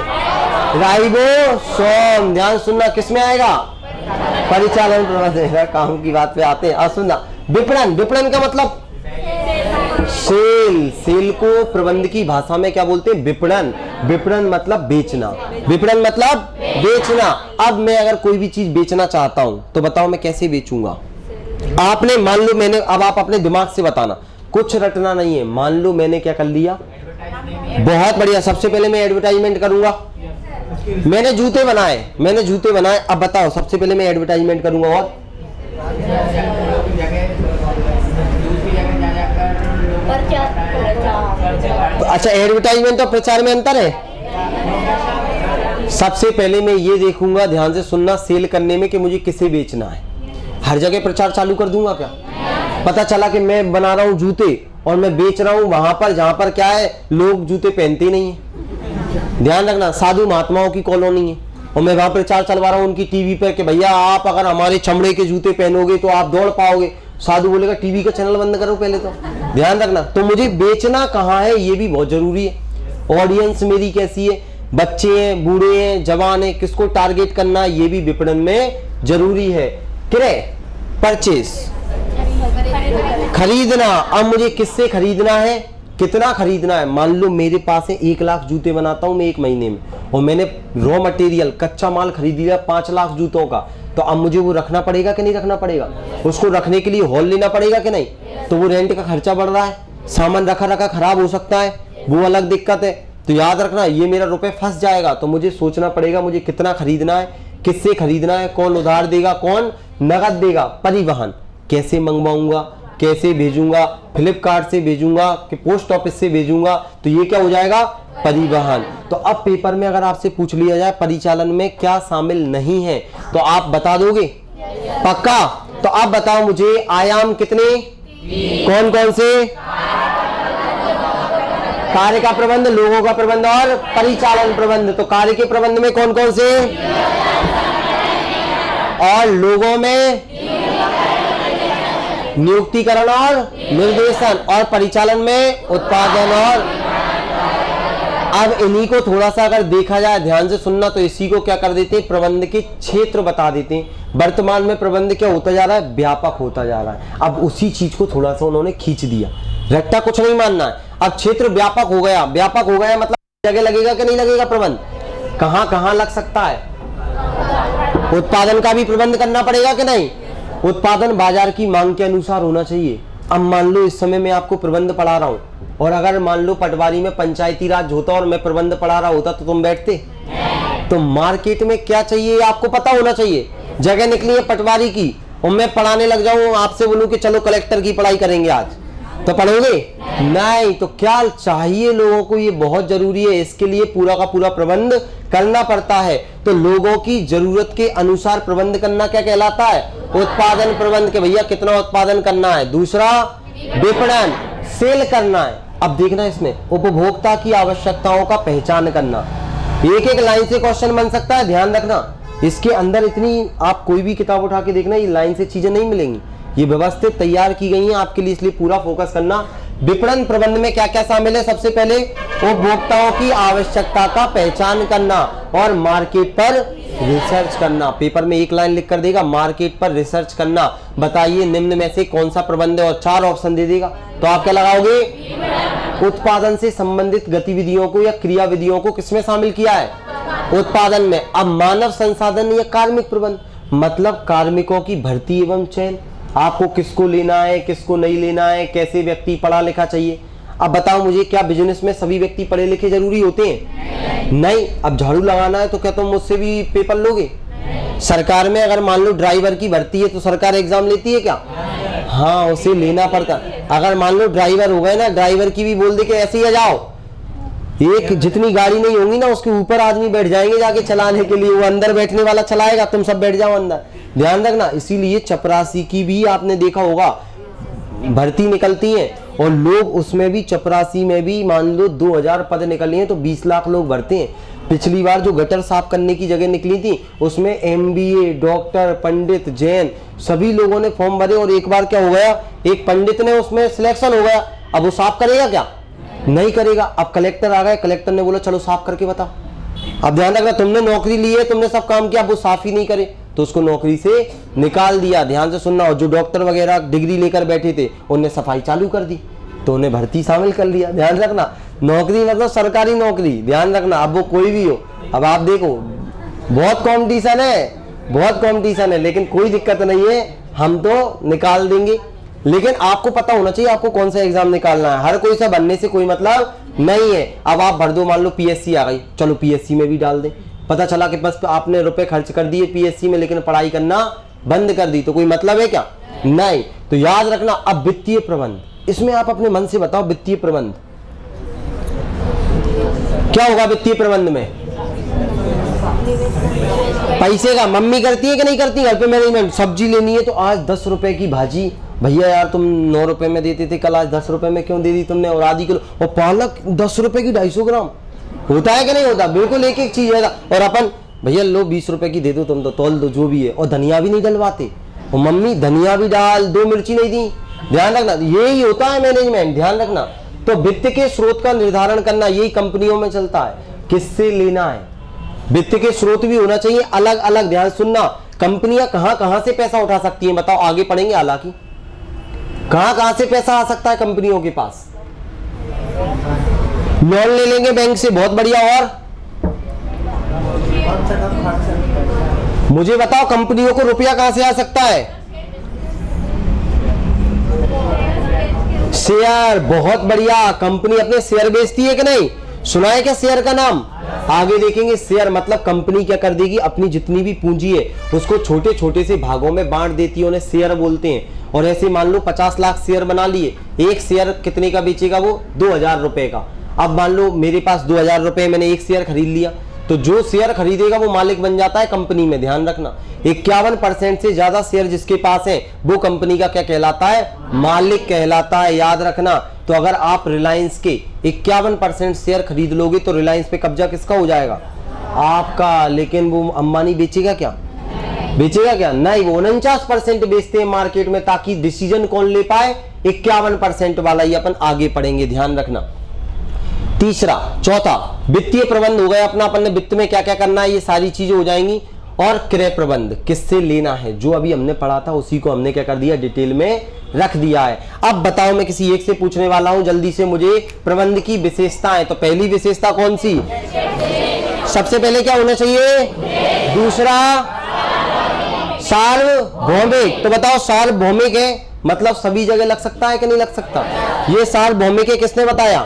राइबोसोम। ध्यान सुनना, किसमें आएगा? परिचालन प्रबंधन। काम की बात पे आते हैं। सुनना, विपणन। विपणन का मतलब सेल। सेल को प्रबंध की भाषा में क्या बोलते हैं? विपणन। विपणन मतलब बेचना। विपणन मतलब बेचना। अब मैं अगर कोई भी चीज बेचना चाहता हूं तो बताओ मैं कैसे बेचूंगा? आपने मान लो मैंने, अब आप अपने दिमाग से बताना, कुछ रटना नहीं है। मान लो मैंने क्या कर लिया, बहुत बढ़िया, सबसे पहले मैं एडवर्टाइजमेंट करूंगा। मैंने जूते बनाए, अब बताओ सबसे पहले मैं एडवर्टाइजमेंट करूंगा। और अच्छा, एडवर्टाइजमेंट और प्रचार में अंतर है। सबसे पहले मैं ये देखूंगा, ध्यान से सुनना, सेल करने में कि मुझे किसे बेचना है। हर जगह प्रचार चालू कर दूंगा क्या? पता चला कि मैं बना रहा हूं जूते और मैं बेच रहा हूं वहां पर जहां पर क्या है, लोग जूते पहनते नहीं है। ध्यान रखना, साधु महात्माओं की कॉलोनी है और मैं वहां प्रचार चलवा रहा हूं उनकी टीवी पर कि भैया आप अगर हमारे चमड़े के जूते पहनोगे तो आप दौड़ पाओगे। साधु बोलेगा टीवी का चैनल बंद करो पहले तो। ध्यान रखना, तो मुझे बेचना कहाँ है ये भी बहुत जरूरी है। ऑडियंस मेरी कैसी है, बच्चे हैं, बूढ़े हैं, जवान हैं, किसको टारगेट करना ये भी विपणन में जरूरी है। क्रय, परचेस, खरीदना। अब मुझे किससे खरीदना है, कितना खरीदना है। मान लो मेरे पास है 1 लाख जूते बनाता हूं मैं 1 महीने में, और मैंने रॉ मटेरियल कच्चा माल खरीद लिया 5 लाख जूतों का, तो अब मुझे वो रखना पड़ेगा कि नहीं रखना पड़ेगा? उसको रखने के लिए हॉल लेना पड़ेगा कि नहीं? तो वो रेंट का खर्चा बढ़ रहा है, सामान रखा रखा खराब हो सकता है, वो अलग दिक्कत है। तो याद रखना, ये मेरा रुपए फंस जाएगा। तो मुझे सोचना पड़ेगा मुझे कितना खरीदना है, किससे खरीदना है, कौन उधार देगा, कौन नगद देगा। परिवहन, कैसे मंगवाऊंगा, कैसे भेजूंगा, फ्लिपकार्ट से भेजूंगा कि पोस्ट ऑफिस से भेजूंगा, तो ये क्या हो जाएगा? परिवहन। तो अब पेपर में अगर आपसे पूछ लिया जाए परिचालन में क्या शामिल नहीं है तो आप बता दोगे? पक्का? तो अब बताओ मुझे आयाम कितने, कौन कौन से? कार्य का प्रबंध, लोगों का प्रबंध और परिचालन प्रबंध। तो कार्य के प्रबंध में कौन कौन से, और लोगों में नियुक्तिकरण और निर्देशन, और परिचालन में उत्पादन और। अब इन्हीं को थोड़ा सा अगर देखा जाए, ध्यान से सुनना, तो इसी को क्या कर देते हैं, प्रबंध के क्षेत्र बता देते हैं। वर्तमान में प्रबंध क्या होता जा रहा है, व्यापक होता जा रहा है। अब उसी चीज को थोड़ा सा उन्होंने खींच दिया, रट्टा कुछ नहीं मानना है। अब क्षेत्र व्यापक हो गया, व्यापक हो गया मतलब जगह लगेगा कि नहीं लगेगा प्रबंध, कहां कहां लग सकता है। उत्पादन का भी प्रबंध करना पड़ेगा कि नहीं, उत्पादन बाजार की मांग के अनुसार होना चाहिए। अब मान लो इस समय मैं आपको प्रबंध पढ़ा रहा हूं, और अगर मान लो पटवारी में पंचायती राज होता और मैं प्रबंध पढ़ा रहा होता तो तुम बैठते? तो मार्केट में क्या चाहिए आपको पता होना चाहिए। जगह निकली है पटवारी की और मैं पढ़ाने लग जाऊं, आपसे बोलूं कि चलो कलेक्टर की पढ़ाई करेंगे आज, तो पढ़ोगे नहीं। तो क्या चाहिए लोगों को, ये बहुत जरूरी है, इसके लिए पूरा का पूरा प्रबंध करना पड़ता है। तो लोगों की जरूरत के अनुसार प्रबंध करना क्या कहलाता है, उत्पादन प्रबंध, के भैया कितना उत्पादन करना है। दूसरा विपणन, सेल करना है। अब देखना इसमें उपभोक्ता की आवश्यकताओं का पहचान करना, एक एक लाइन से क्वेश्चन बन सकता है। ध्यान रखना, इसके अंदर इतनी, आप कोई भी किताब उठा के देखना, ये लाइन से चीजें नहीं मिलेंगी, ये व्यवस्थित तैयार की गई है आपके लिए, इसलिए पूरा फोकस करना। विपणन प्रबंध में क्या क्या शामिल है? सबसे पहले उपभोक्ताओं की आवश्यकता का पहचान करना और मार्केट पर रिसर्च करना। पेपर में एक लाइन लिख कर देगा, मार्केट पर रिसर्च करना। बताइए निम्न में से कौन सा प्रबंध है, और 4 ऑप्शन दे देगा, तो आप क्या लगाओगे? उत्पादन से संबंधित गतिविधियों को या क्रियाविधियों को किसमें शामिल किया है? उत्पादन में। अब मानव संसाधन या कार्मिक प्रबंध, मतलब कार्मिकों की भर्ती एवं चयन, आपको किसको लेना है, किसको नहीं लेना है, कैसे व्यक्ति पढ़ा लिखा चाहिए। अब बताओ मुझे, क्या बिजनेस में सभी व्यक्ति पढ़े लिखे जरूरी होते हैं? नहीं। अब झाड़ू लगाना है तो क्या तुम मुझसे भी पेपर लोगे? सरकार में अगर मान लो ड्राइवर की भर्ती है तो सरकार एग्जाम लेती है क्या? हाँ, उसे लेना पड़ता। अगर मान लो ड्राइवर हो गए ना, ड्राइवर की भी बोल दे कि ऐसे ही आ जाओ, एक जितनी गाड़ी नहीं होंगी ना उसके ऊपर आदमी बैठ जाएंगे जाके चलाने के लिए, वो अंदर बैठने वाला चलाएगा, तुम सब बैठ जाओ अंदर। ध्यान रखना। इसीलिए चपरासी की भी आपने देखा होगा भर्ती निकलती है, और लोग उसमें भी, चपरासी में भी मान लो 2000 पद निकले हैं तो 20 लाख लोग भरते हैं। पिछली बार जो गटर साफ करने की जगह निकली थी उसमें MBA, डॉक्टर, पंडित, जैन सभी लोगों ने फॉर्म भरे, और एक बार क्या हो गया, एक पंडित ने उसमें सिलेक्शन हो गया। अब वो साफ करेगा क्या? नहीं करेगा। अब कलेक्टर आ गए, कलेक्टर ने बोला चलो साफ करके बताओ। अब ध्यान रखना, तुमने नौकरी ली है, तुमने सब काम किया, वो साफ ही नहीं करे तो उसको नौकरी से निकाल दिया। ध्यान से सुनना। और जो डॉक्टर वगैरह डिग्री लेकर बैठे थे उन्हें सफाई चालू कर दी तो उन्हें भर्ती शामिल कर लिया। ध्यान रखना, नौकरी मतलब सरकारी नौकरी, ध्यान रखना। अब वो कोई भी हो, अब आप देखो बहुत कंपटीशन है, बहुत कंपटीशन है, लेकिन कोई दिक्कत नहीं है, हम तो निकाल देंगे। लेकिन आपको पता होना चाहिए आपको कौन सा एग्जाम निकालना है। हर कोई सा बनने से कोई मतलब नहीं है। अब आप भर दो, मान लो PSC आ गई, चलो PSC में भी डाल दें। पता चला कि बस आपने रुपए खर्च कर दिए PSC में, लेकिन पढ़ाई करना बंद कर दी, तो कोई मतलब है क्या? नहीं। तो याद रखना। अब वित्तीय प्रबंध, इसमें आप अपने मन से बताओ वित्तीय प्रबंध क्या होगा? वित्तीय प्रबंध में पैसे का, मम्मी करती है कि नहीं करती घर पे मैनेजमेंट? सब्जी लेनी है तो आज 10 रुपए की भाजी, भैया यार तुम 9 रुपए में देते थे कल, आज 10 रुपए में क्यों दे दी तुमने? और आधी किलो, और पालक 10 रुपए की 250 ग्राम, होता है कि नहीं होता? बिल्कुल एक एक चीज है। और अपन भैया लो 20 रुपए की दे दो, तुम तो तौल दो जो भी है, और धनिया भी नहीं डलवाते, और मम्मी धनिया भी डाल, 2 मिर्ची नहीं दी। ध्यान रखना, यही होता है मैनेजमेंट। ध्यान रखना। तो वित्त के स्रोत का निर्धारण करना यही कंपनियों में चलता है, किससे लेना है। वित्त के स्रोत भी होना चाहिए अलग अलग। ध्यान सुनना, कंपनियां कहां कहां से पैसा उठा सकती हैं बताओ? आगे पढ़ेंगे। हालांकि कहां कहां से पैसा आ सकता है कंपनियों के पास? लोन ले लेंगे बैंक से, बहुत बढ़िया। और मुझे बताओ कंपनियों को रुपया कहां से आ सकता है? शेयर, बहुत बढ़िया। कंपनी अपने शेयर बेचती है कि नहीं? सुना है क्या शेयर का नाम? आगे देखेंगे। शेयर मतलब कंपनी क्या कर देगी, अपनी जितनी भी पूंजी है उसको छोटे छोटे से भागों में बांट देती है, उन्हें शेयर बोलते हैं। और ऐसे मान लो 50 लाख शेयर बना लिए, एक शेयर कितने का बेचेगा वो? 2000 रुपए का। अब मान लो मेरे पास 2000 रुपए, मैंने एक शेयर खरीद लिया, तो जो शेयर खरीदेगा वो मालिक बन जाता है कंपनी में। ध्यान रखना, 51% से ज्यादा शेयर जिसके पास है वो कंपनी का क्या कहलाता है? मालिक कहलाता है। याद रखना। तो अगर आप रिलायंस के 51% शेयर खरीद लोगे तो रिलायंस पे कब्जा किसका हो जाएगा? आपका। लेकिन वो अंबानी बेचेगा क्या? बेचेगा क्या? नहीं, वो 49% बेचते हैं मार्केट में, ताकि डिसीजन कौन ले पाए? 51% वाला। ही अपन आगे पढ़ेंगे, ध्यान रखना। तीसरा, चौथा वित्तीय प्रबंध हो गया अपना। अपन ने वित्त में क्या क्या करना है ये सारी चीजें हो जाएंगी। और क्रय प्रबंध, किससे लेना है, जो अभी हमने पढ़ा था उसी को हमने क्या कर दिया? डिटेल में रख दिया है। अब बताओ, मैं किसी एक से पूछने वाला हूं जल्दी से, मुझे प्रबंध की विशेषताएं। तो पहली विशेषता कौन सी? सबसे पहले क्या होना चाहिए? दूसरा, सार्वभौमिक। तो बताओ सार्वभौमिक है मतलब सभी जगह लग सकता है कि नहीं लग सकता? ये सार्वभौमिक है किसने बताया?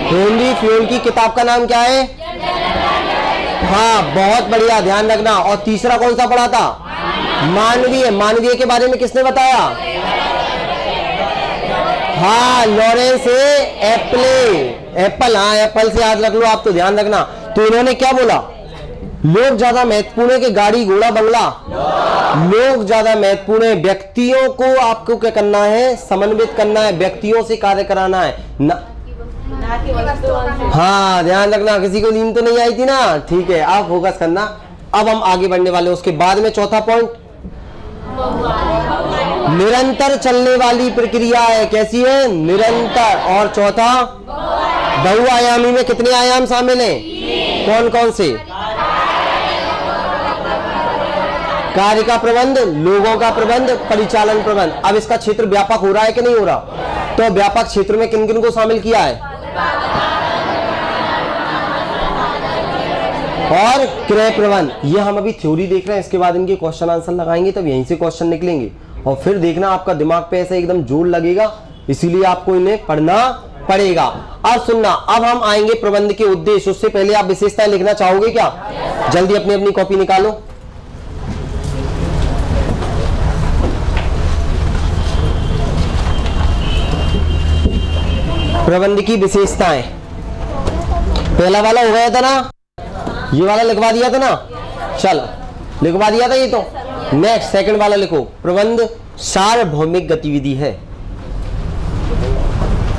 हेनरी फ्योल की किताब का नाम क्या है? हाँ, बहुत बढ़िया, ध्यान रखना। और तीसरा कौन सा पढ़ा था? मानवीय। मानवीय के बारे में किसने बताया? हाँ, लॉरेंस एप्पले। एप्पल, हाँ एप्पल से याद रख लो आप, तो ध्यान रखना। तो इन्होंने क्या बोला? लोग ज्यादा महत्वपूर्ण है कि गाड़ी घोड़ा बंगला? लोग ज्यादा महत्वपूर्ण है। व्यक्तियों को आपको क्या करना है? समन्वित करना है, व्यक्तियों से कार्य कराना है ना। हाँ, ध्यान रखना। किसी को नींद तो नहीं आई थी ना? ठीक है, आप फोकस करना। अब हम आगे बढ़ने वाले, उसके बाद में चौथा पॉइंट निरंतर चलने वाली प्रक्रिया है। कैसी है? निरंतर। और चौथा, बहुआयामी में कितने आयाम शामिल हैं? कौन कौन से? कार्य का प्रबंध, लोगों का प्रबंध, परिचालन प्रबंध। अब इसका क्षेत्र व्यापक हो रहा है कि नहीं हो रहा? तो व्यापक क्षेत्र में किन किन को शामिल किया है? और क्रय प्रबंध। ये हम अभी थ्योरी देख रहे हैं, इसके बाद इनके क्वेश्चन आंसर लगाएंगे, तब यहीं से क्वेश्चन निकलेंगे और फिर देखना आपका दिमाग पे ऐसे एकदम जोर लगेगा, इसीलिए आपको इन्हें पढ़ना पड़ेगा। अब सुनना, अब हम आएंगे प्रबंध के उद्देश्य। उससे पहले आप विशेषताएं लिखना चाहोगे क्या? जल्दी अपनी अपनी कॉपी निकालो। प्रबंध की विशेषताएं, पहला वाला हो गया था ना, ये वाला लिखवा दिया था ना, चलो लिखवा दिया था ये तो। नेक्स्ट सेकंड वाला लिखो, प्रबंध सार्वभौमिक गतिविधि है।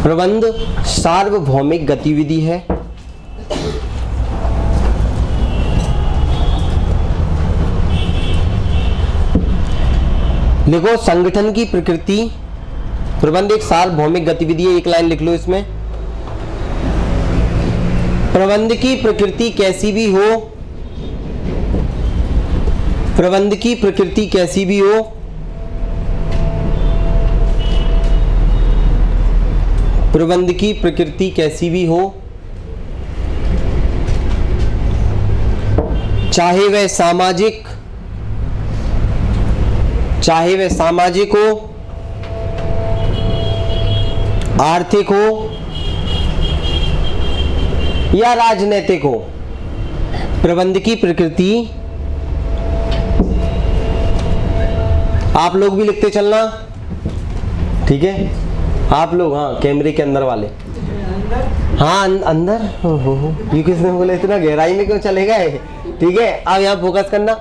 प्रबंध सार्वभौमिक गतिविधि है। लिखो संगठन की प्रकृति, प्रबंध एक सार्वभौमिक गतिविधि है, एक लाइन लिख लो इसमें। प्रबंध की प्रकृति कैसी भी हो, प्रबंध की प्रकृति कैसी भी हो, प्रबंध की प्रकृति कैसी भी हो, चाहे वह सामाजिक हो, आर्थिक हो या राजनीतिक हो, प्रबंध की प्रकृति, आप लोग भी लिखते चलना, ठीक है? आप लोग, हाँ कैमरे के अंदर वाले, हाँ अंदर। ये किसने बोला? इतना गहराई में क्यों चले गए? ठीक है, अब यहाँ फोकस करना।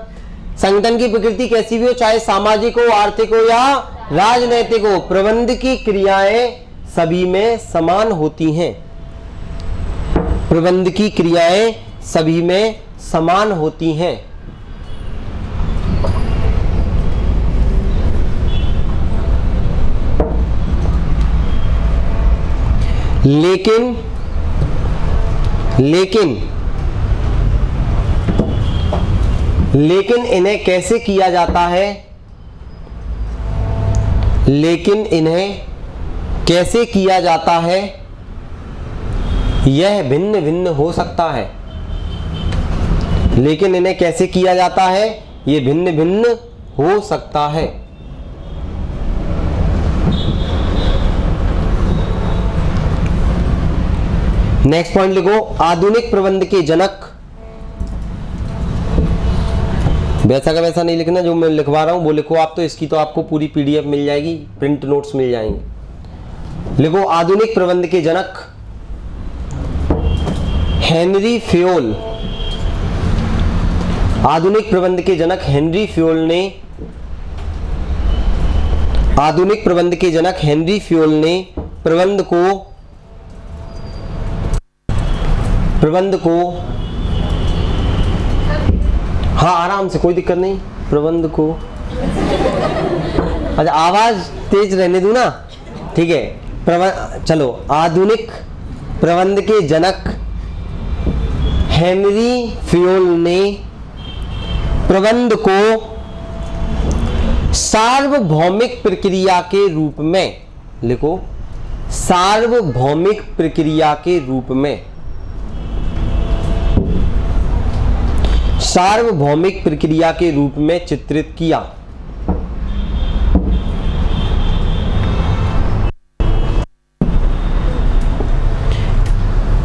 संगठन की प्रकृति कैसी भी हो, चाहे सामाजिक हो, आर्थिक हो या राजनीतिक हो, प्रबंध की क्रियाएं सभी में समान होती हैं। प्रबंध की क्रियाएं सभी में समान होती हैं। लेकिन इन्हें कैसे किया जाता है? लेकिन इन्हें कैसे किया जाता है, यह भिन्न भिन्न हो सकता है। लेकिन इन्हें कैसे किया जाता है, यह भिन्न भिन्न हो सकता है। नेक्स्ट पॉइंट लिखो, आधुनिक प्रबंध के जनक। वैसा का वैसा नहीं लिखना, जो मैं लिखवा रहा हूं वो लिखो आप। तो इसकी तो आपको पूरी पीडीएफ मिल जाएगी, प्रिंट नोट्स मिल जाएंगे। लिखो, आधुनिक प्रबंध के जनक हेनरी फ्योल। आधुनिक प्रबंध के जनक हेनरी फ्योल ने, आधुनिक प्रबंध के जनक हेनरी फ्योल ने प्रबंध को हाँ आराम से, कोई दिक्कत नहीं, प्रबंध को, अच्छा आवाज तेज रहने दूं ना, ठीक है। चलो, आधुनिक प्रबंध के जनक हेनरी फ्योल ने प्रबंध को सार्वभौमिक प्रक्रिया के रूप में, लिखो, सार्वभौमिक प्रक्रिया के रूप में, सार्वभौमिक प्रक्रिया के रूप में चित्रित किया।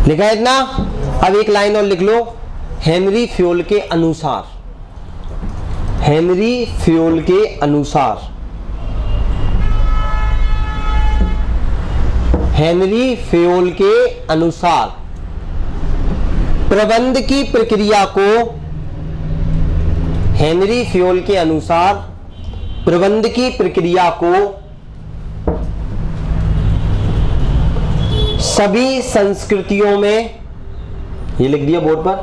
लिखा है इतना। अब एक लाइन और लिख लो, हेनरी फ्योल के अनुसार, हेनरी फ्योल के अनुसार, हेनरी फ्योल के अनुसार प्रबंध की प्रक्रिया को, हेनरी फ्योल के अनुसार प्रबंध की प्रक्रिया को सभी संस्कृतियों में, ये लिख दिया बोर्ड पर,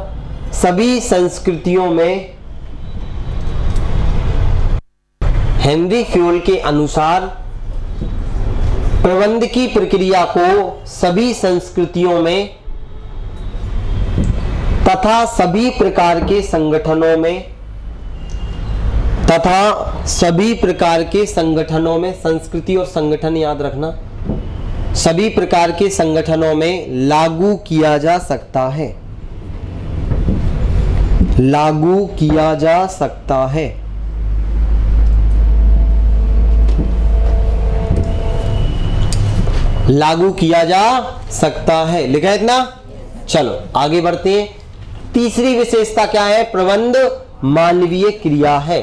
सभी संस्कृतियों में हेनरी फ्यूल के अनुसार प्रबंध की प्रक्रिया को सभी संस्कृतियों में तथा सभी प्रकार के संगठनों में संस्कृति और संगठन याद रखना, सभी प्रकार के संगठनों में लागू किया जा सकता है, लागू किया जा सकता है। लागू किया जा सकता है, लिखा है इतना। चलो आगे बढ़ते हैं। तीसरी विशेषता क्या है? प्रबंध मानवीय क्रिया है।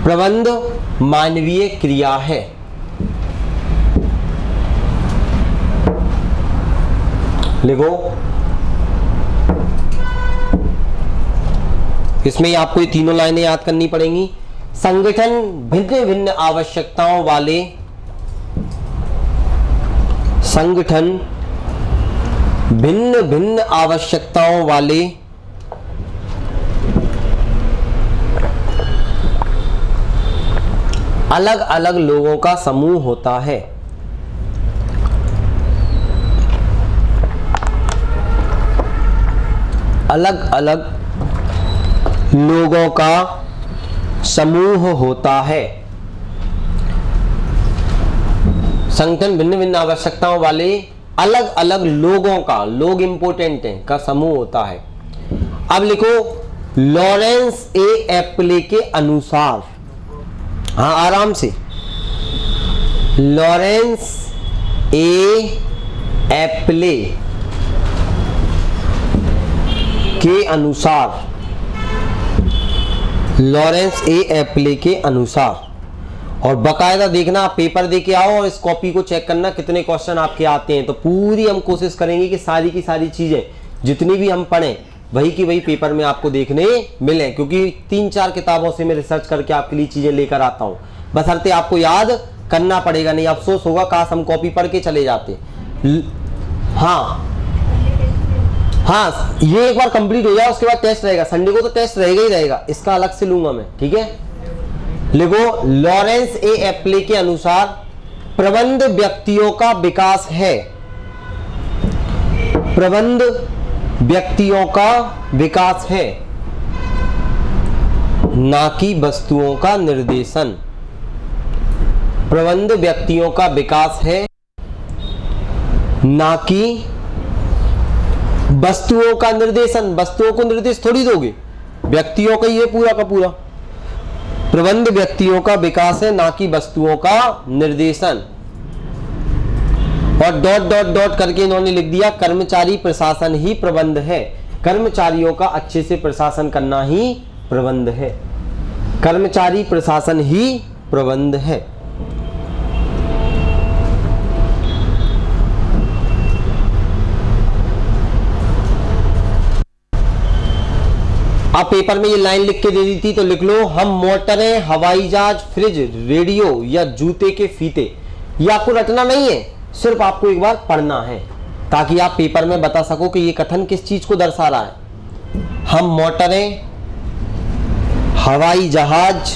प्रबंध मानवीय क्रिया है। लिखो, इसमें आपको ये तीनों लाइनें याद करनी पड़ेंगी। संगठन भिन्न भिन्न आवश्यकताओं वाले, संगठन भिन्न भिन्न आवश्यकताओं वाले अलग अलग लोगों का समूह होता है। अलग अलग लोगों का समूह होता है। संगठन भिन्न भिन्न आवश्यकताओं वाले अलग अलग लोगों का, लोग इंपोर्टेंट हैं, का समूह होता है। अब लिखो, लॉरेंस ए एप्ले के अनुसार, हाँ आराम से, लॉरेंस ए एप्ले के अनुसार, लॉरेंस ए एप्ले के अनुसार, और बकायदा देखना, आप पेपर दे के आओ और इस कॉपी को चेक करना कितने क्वेश्चन आपके आते हैं। तो पूरी हम कोशिश करेंगे कि सारी की सारी चीजें जितनी भी हम पढ़ें वही की वही पेपर में आपको देखने मिले, क्योंकि 3-4 किताबों से मैं रिसर्च करके आपके लिए चीजें लेकर आता हूं। बशर्ते आपको याद करना पड़ेगा, नहीं अफसोस होगा काश हम कॉपी पढ़ के चले जाते। हाँ, ये एक बार कंप्लीट हो जाए उसके बाद टेस्ट रहेगा। संडे को तो टेस्ट रहेगा ही रहेगा, इसका अलग से लूंगा मैं, ठीक है। लिखो, लॉरेंस ए एप्ले के अनुसार प्रबंध व्यक्तियों का विकास है। प्रबंध व्यक्तियों का विकास है, ना कि वस्तुओं का निर्देशन। प्रबंध व्यक्तियों का विकास है, ना कि वस्तुओं का निर्देशन। वस्तुओं को निर्देश थोड़ी दोगे, व्यक्तियों का ये पूरा का पूरा। प्रबंध व्यक्तियों का विकास है, ना कि वस्तुओं का निर्देशन। और डॉट डॉट डॉट करके इन्होंने लिख दिया, कर्मचारी प्रशासन ही प्रबंध है। कर्मचारियों का अच्छे से प्रशासन करना ही प्रबंध है। कर्मचारी प्रशासन ही प्रबंध है। अब पेपर में ये लाइन लिख के दे दी थी तो लिख लो, हम मोटरें, हवाई जहाज, फ्रिज, रेडियो या जूते के फीते। ये आपको रटना नहीं है, सिर्फ आपको एक बार पढ़ना है ताकि आप पेपर में बता सको कि ये कथन किस चीज को दर्शा रहा है। हम मोटरें, हवाई जहाज,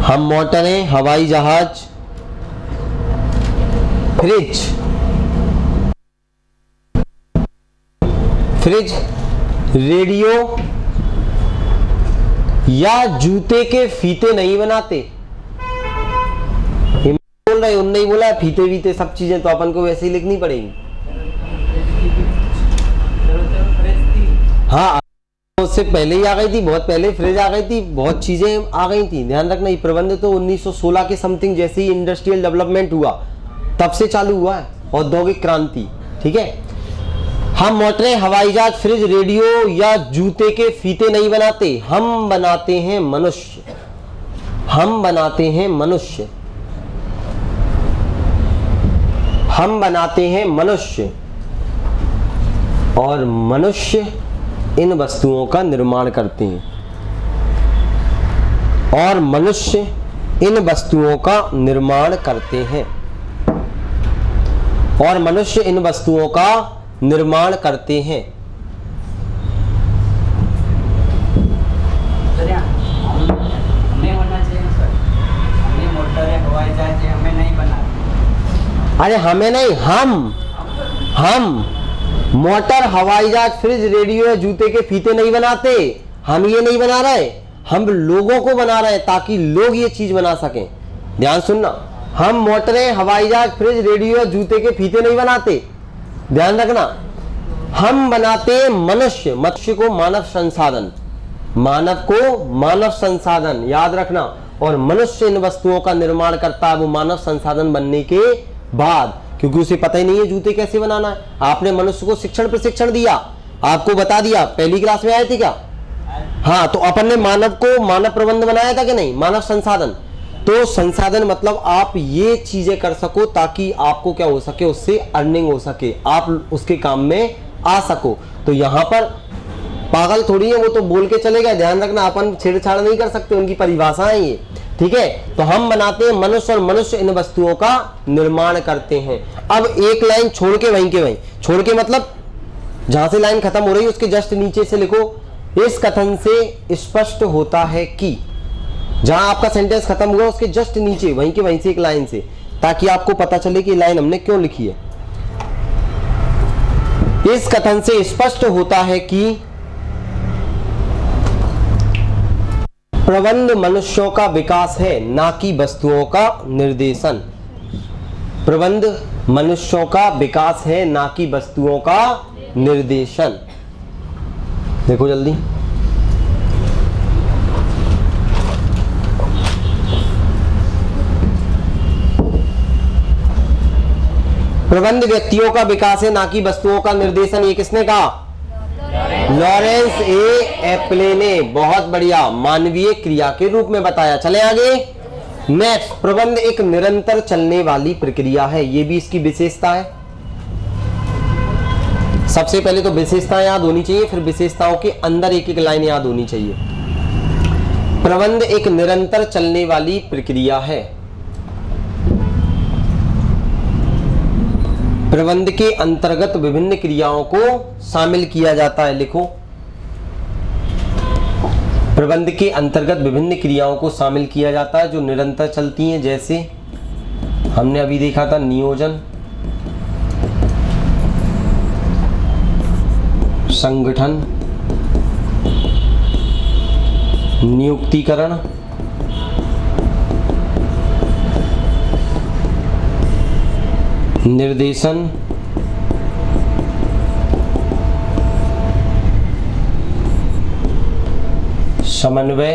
हम मोटरें, हवाई जहाज, फ्रिज, रेडियो या जूते के फीते नहीं बनाते। बोल रहे, उन नहीं बोला, फीते वीते सब चीजें तो अपन को वैसे ही लिखनी पड़ेगी। हाँ, उससे पहले ही आ गई थी, बहुत पहले फ्रिज आ गई थी, बहुत चीजें आ गई थी। ध्यान रखना, ये प्रबंध तो 1916 के समथिंग जैसे ही इंडस्ट्रियल डेवलपमेंट हुआ तब से चालू हुआ है, औद्योगिक क्रांति, ठीक है। हम मोटरें, हवाई जहाज, फ्रिज, रेडियो या जूते के फीते नहीं बनाते, हम बनाते हैं मनुष्य। हम बनाते हैं मनुष्य। हम बनाते हैं मनुष्य, और मनुष्य इन वस्तुओं का निर्माण करते हैं। और मनुष्य इन वस्तुओं का निर्माण करते हैं। और मनुष्य इन वस्तुओं का निर्माण करते हैं। अरे हमें नहीं, हम मोटर, हवाई जहाज, फ्रिज, रेडियो या जूते के फीते नहीं बनाते। हम ये नहीं बना रहे, हम लोगों को बना रहे हैं ताकि लोग ये चीज बना सकें। ध्यान सुनना, हम मोटरें, हवाई जहाज, फ्रिज, रेडियो या जूते के फीते नहीं बनाते, ध्यान रखना। हम बनाते मनुष्य, मनुष्य को मानव संसाधन, मानव को मानव संसाधन, याद रखना। और मनुष्य इन वस्तुओं का निर्माण करता है वो मानव संसाधन बनने के बाद, क्योंकि उसे पता ही नहीं है जूते कैसे बनाना है। आपने मनुष्य को शिक्षण प्रशिक्षण दिया, आपको बता दिया, पहली क्लास में आए थे क्या? हाँ, तो अपन ने मानव को मानव प्रबंध बनाया था कि नहीं, मानव संसाधन। तो संसाधन मतलब आप ये चीजें कर सको ताकि आपको क्या हो सके, उससे अर्निंग हो सके, आप उसके काम में आ सको। तो यहां पर पागल थोड़ी है, वो तो बोल के चले गए, ध्यान रखना, अपन छेड़छाड़ नहीं कर सकते, उनकी परिभाषाएं ये, ठीक है। तो हम बनाते हैं मनुष्य और मनुष्य इन वस्तुओं का निर्माण करते हैं। अब एक लाइन छोड़ के वहीं के वहीं, छोड़ के मतलब जहां से लाइन खत्म हो रही है उसके जस्ट नीचे से लिखो, इस कथन से स्पष्ट होता है कि, जहां आपका सेंटेंस खत्म हुआ उसके जस्ट नीचे वहीं के वहीं से एक लाइन से, ताकि आपको पता चले कि लाइन हमने क्यों लिखी है। इस कथन से स्पष्ट होता है कि प्रबंध मनुष्यों का विकास है, ना कि वस्तुओं का निर्देशन। प्रबंध मनुष्यों का विकास है, ना कि वस्तुओं का निर्देशन। देखो जल्दी, प्रबंध व्यक्तियों का विकास है, ना कि वस्तुओं का निर्देशन। ये किसने कहा? लॉरेंस ए एप्ले ने। बहुत बढ़िया, मानवीय क्रिया के रूप में बताया। चले आगे। नेक्स्ट, प्रबंध एक निरंतर चलने वाली प्रक्रिया है, ये भी इसकी विशेषता है। सबसे पहले तो विशेषताएं याद होनी चाहिए, फिर विशेषताओं के अंदर एक एक लाइन याद होनी चाहिए। प्रबंध एक निरंतर चलने वाली प्रक्रिया है। प्रबंध के अंतर्गत विभिन्न क्रियाओं को शामिल किया जाता है। लिखो, प्रबंध के अंतर्गत विभिन्न क्रियाओं को शामिल किया जाता है जो निरंतर चलती हैं, जैसे हमने अभी देखा था नियोजन, संगठन, नियुक्तिकरण, निर्देशन, समन्वय,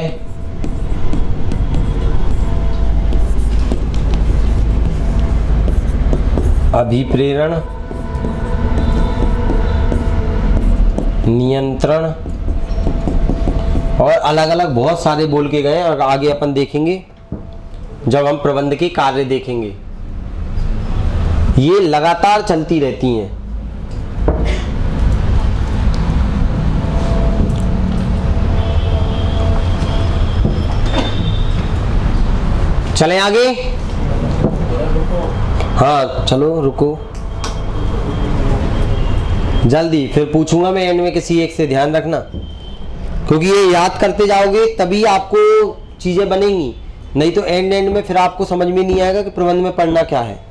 अभिप्रेरण, नियंत्रण, और अलग अलग बहुत सारे बोल के गए और आगे अपन देखेंगे जब हम प्रबंध के कार्य देखेंगे। ये लगातार चलती रहती हैं। चलें आगे। हाँ चलो रुको, जल्दी, फिर पूछूंगा मैं एंड में किसी एक से, ध्यान रखना, क्योंकि ये याद करते जाओगे तभी आपको चीजें बनेंगी, नहीं तो एंड में फिर आपको समझ में नहीं आएगा कि प्रबंध में पढ़ना क्या है।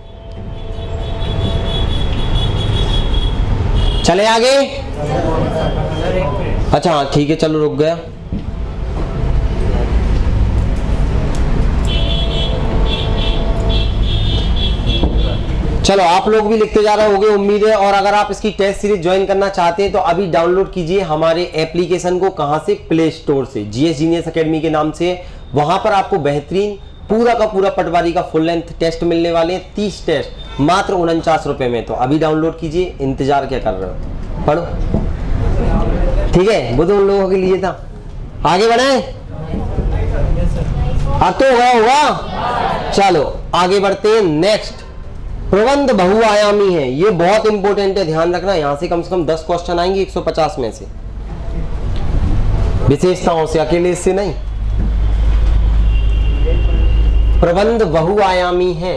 चले आगे। अच्छा हाँ ठीक है, चलो रुक गया। चलो आप लोग भी लिखते जा रहे होंगे उम्मीद है। और अगर आप इसकी टेस्ट सीरीज ज्वाइन करना चाहते हैं तो अभी डाउनलोड कीजिए हमारे एप्लीकेशन को। कहां से? प्ले स्टोर से। जीएस जीनियस एकेडमी के नाम से। वहां पर आपको बेहतरीन पूरा का पूरा पटवारी का फुल लेंथ टेस्ट मिलने वाले हैं, 30 टेस्ट मात्र 49 रुपए में। तो अभी डाउनलोड कीजिए, इंतजार क्या कर रहे हो, पढ़ो। ठीक है, वो तो उन लोगों के लिए था। आगे बढ़े, अब तो होगा। चलो आगे बढ़ते हैं। नेक्स्ट, प्रबंध बहुआयामी है। ये बहुत इंपॉर्टेंट है, ध्यान रखना। यहां से कम 10 क्वेश्चन आएंगे 150 में से, विशेषताओं से, अकेले इससे नहीं। प्रबंध बहुआयामी है।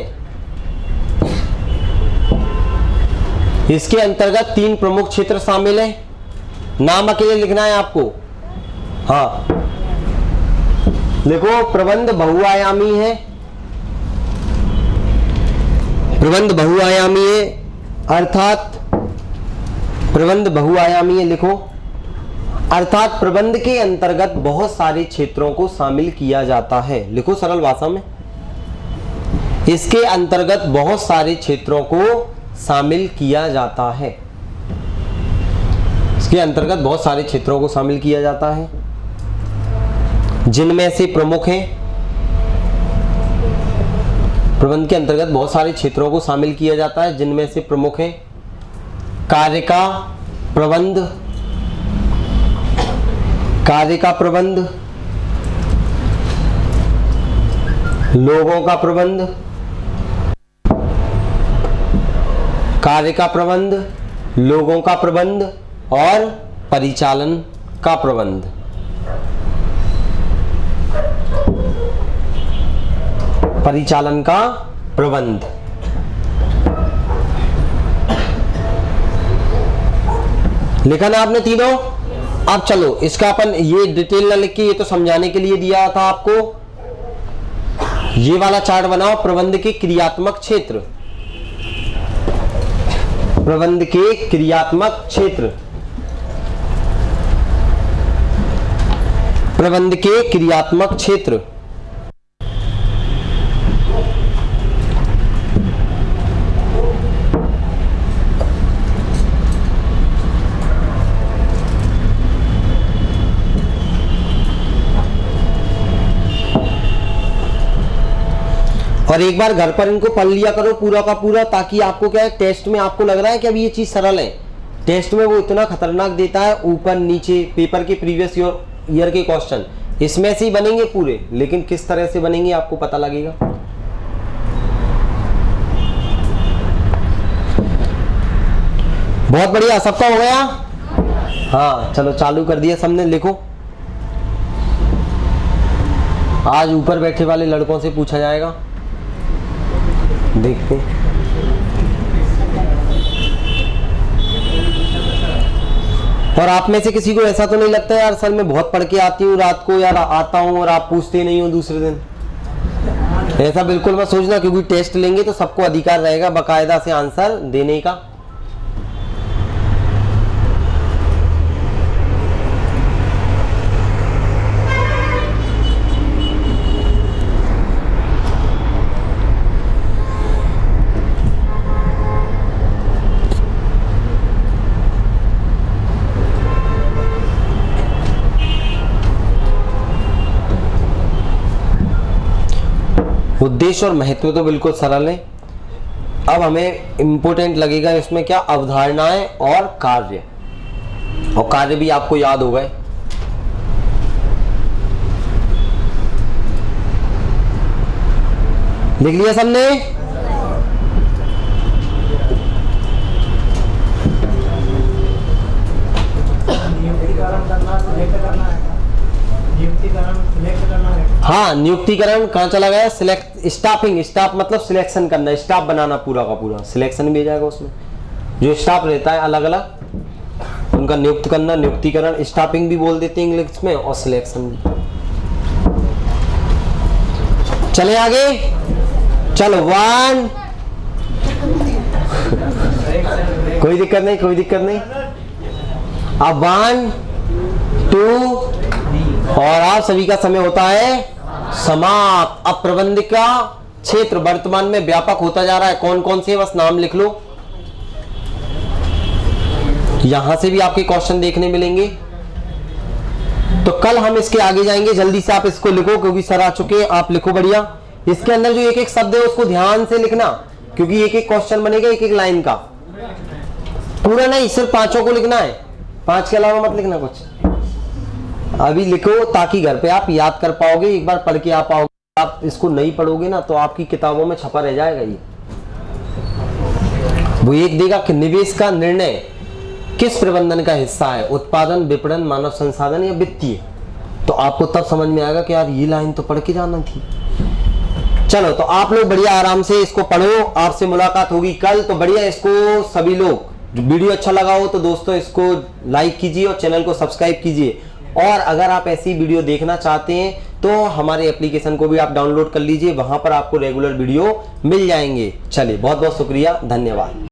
इसके अंतर्गत 3 प्रमुख क्षेत्र शामिल हैं। नाम अकेले लिखना है आपको। हाँ देखो, प्रबंध बहुआयामी है। प्रबंध बहुआयामी है, अर्थात प्रबंध बहुआयामी है, लिखो। अर्थात प्रबंध के अंतर्गत बहुत सारे क्षेत्रों को शामिल किया जाता है, लिखो सरल भाषा में। इसके अंतर्गत बहुत सारे क्षेत्रों को शामिल किया जाता है। इसके अंतर्गत बहुत सारे क्षेत्रों को शामिल किया जाता है, जिनमें से प्रमुख हैं। प्रबंध के अंतर्गत बहुत सारे क्षेत्रों को शामिल किया जाता है, जिनमें से प्रमुख हैं कार्य का प्रबंध, कार्य का प्रबंध, लोगों का प्रबंध, कार्य का प्रबंध, लोगों का प्रबंध और परिचालन का प्रबंध। परिचालन का प्रबंध। लिखा ना आपने तीनों। अब चलो इसका अपन ये डिटेल ना लिख के, ये तो समझाने के लिए दिया था आपको। ये वाला चार्ट बनाओ, प्रबंध के क्रियात्मक क्षेत्र, प्रबंध के क्रियात्मक क्षेत्र, प्रबंध के क्रियात्मक क्षेत्र। और एक बार घर पर इनको पढ़ लिया करो पूरा का पूरा, ताकि आपको क्या है, टेस्ट में आपको लग रहा है कि अभी ये चीज सरल है, टेस्ट में वो इतना खतरनाक देता है, ऊपर नीचे पेपर के प्रीवियस ईयर के क्वेश्चन इसमें से ही बनेंगे पूरे, लेकिन किस तरह से बनेंगे आपको पता लगेगा। बहुत बढ़िया, सबका हो गया। हाँ चलो चालू कर दिया सबने, लिखो। आज ऊपर बैठे वाले लड़कों से पूछा जाएगा, देखते। और आप में से किसी को ऐसा तो नहीं लगता यार सर मैं बहुत पढ़ के आती हूँ रात को, यार आता हूँ और आप पूछते नहीं हो दूसरे दिन? ऐसा बिल्कुल मत सोचना, क्योंकि टेस्ट लेंगे तो सबको अधिकार रहेगा बकायदा से आंसर देने का। उद्देश्य और महत्व तो बिल्कुल सरल है। अब हमें इंपॉर्टेंट लगेगा इसमें क्या, अवधारणाएं और कार्य, और कार्य भी आपको याद हो गए। लिख लिया सबने? हाँ नियुक्तिकरण कहाँ चला गया, सिलेक्ट, स्टाफिंग, स्टाफ मतलब सिलेक्शन करना, स्टाफ बनाना पूरा का पूरा, सिलेक्शन भी जाएगा उसमें। जो स्टाफ रहता है अलग अलग उनका नियुक्त करना, नियुक्तिकरण, स्टाफिंग भी बोल देते हैं इंग्लिश में, और सिलेक्शन भी। चले आगे, चलो 1 कोई दिक्कत नहीं, कोई दिक्कत नहीं। अब 1 2 और आप सभी का समय होता है समाप्त। अब प्रबंध का क्षेत्र वर्तमान में व्यापक होता जा रहा है, कौन कौन से बस नाम लिख लो, यहां से भी आपके क्वेश्चन देखने मिलेंगे। तो कल हम इसके आगे जाएंगे, जल्दी से आप इसको लिखो क्योंकि सर आ चुके हैं, आप लिखो बढ़िया। इसके अंदर जो एक एक शब्द है उसको ध्यान से लिखना, क्योंकि एक एक क्वेश्चन बनेगा एक एक लाइन का, पूरा नहीं, सिर्फ 5 को लिखना है, 5 के अलावा मत लिखना कुछ। अभी लिखो ताकि घर पे आप याद कर पाओगे, एक बार पढ़ के आ पाओगे। आप इसको नहीं पढ़ोगे ना तो आपकी किताबों में छपा रह जाएगा ये। वो एक देगा कि निवेश का निर्णय किस प्रबंधन का हिस्सा है, उत्पादन, विपणन, मानव संसाधन या वित्तीय। तो आपको तब समझ में आएगा कि यार ये लाइन तो पढ़ के जाना थी। चलो तो आप लोग बढ़िया आराम से इसको पढ़ो, आपसे मुलाकात होगी कल। तो बढ़िया इसको सभी लोग, वीडियो अच्छा लगा हो तो दोस्तों इसको लाइक कीजिए और चैनल को सब्सक्राइब कीजिए। और अगर आप ऐसी वीडियो देखना चाहते हैं तो हमारे एप्लीकेशन को भी आप डाउनलोड कर लीजिए, वहां पर आपको रेगुलर वीडियो मिल जाएंगे। चलिए बहुत बहुत शुक्रिया, धन्यवाद।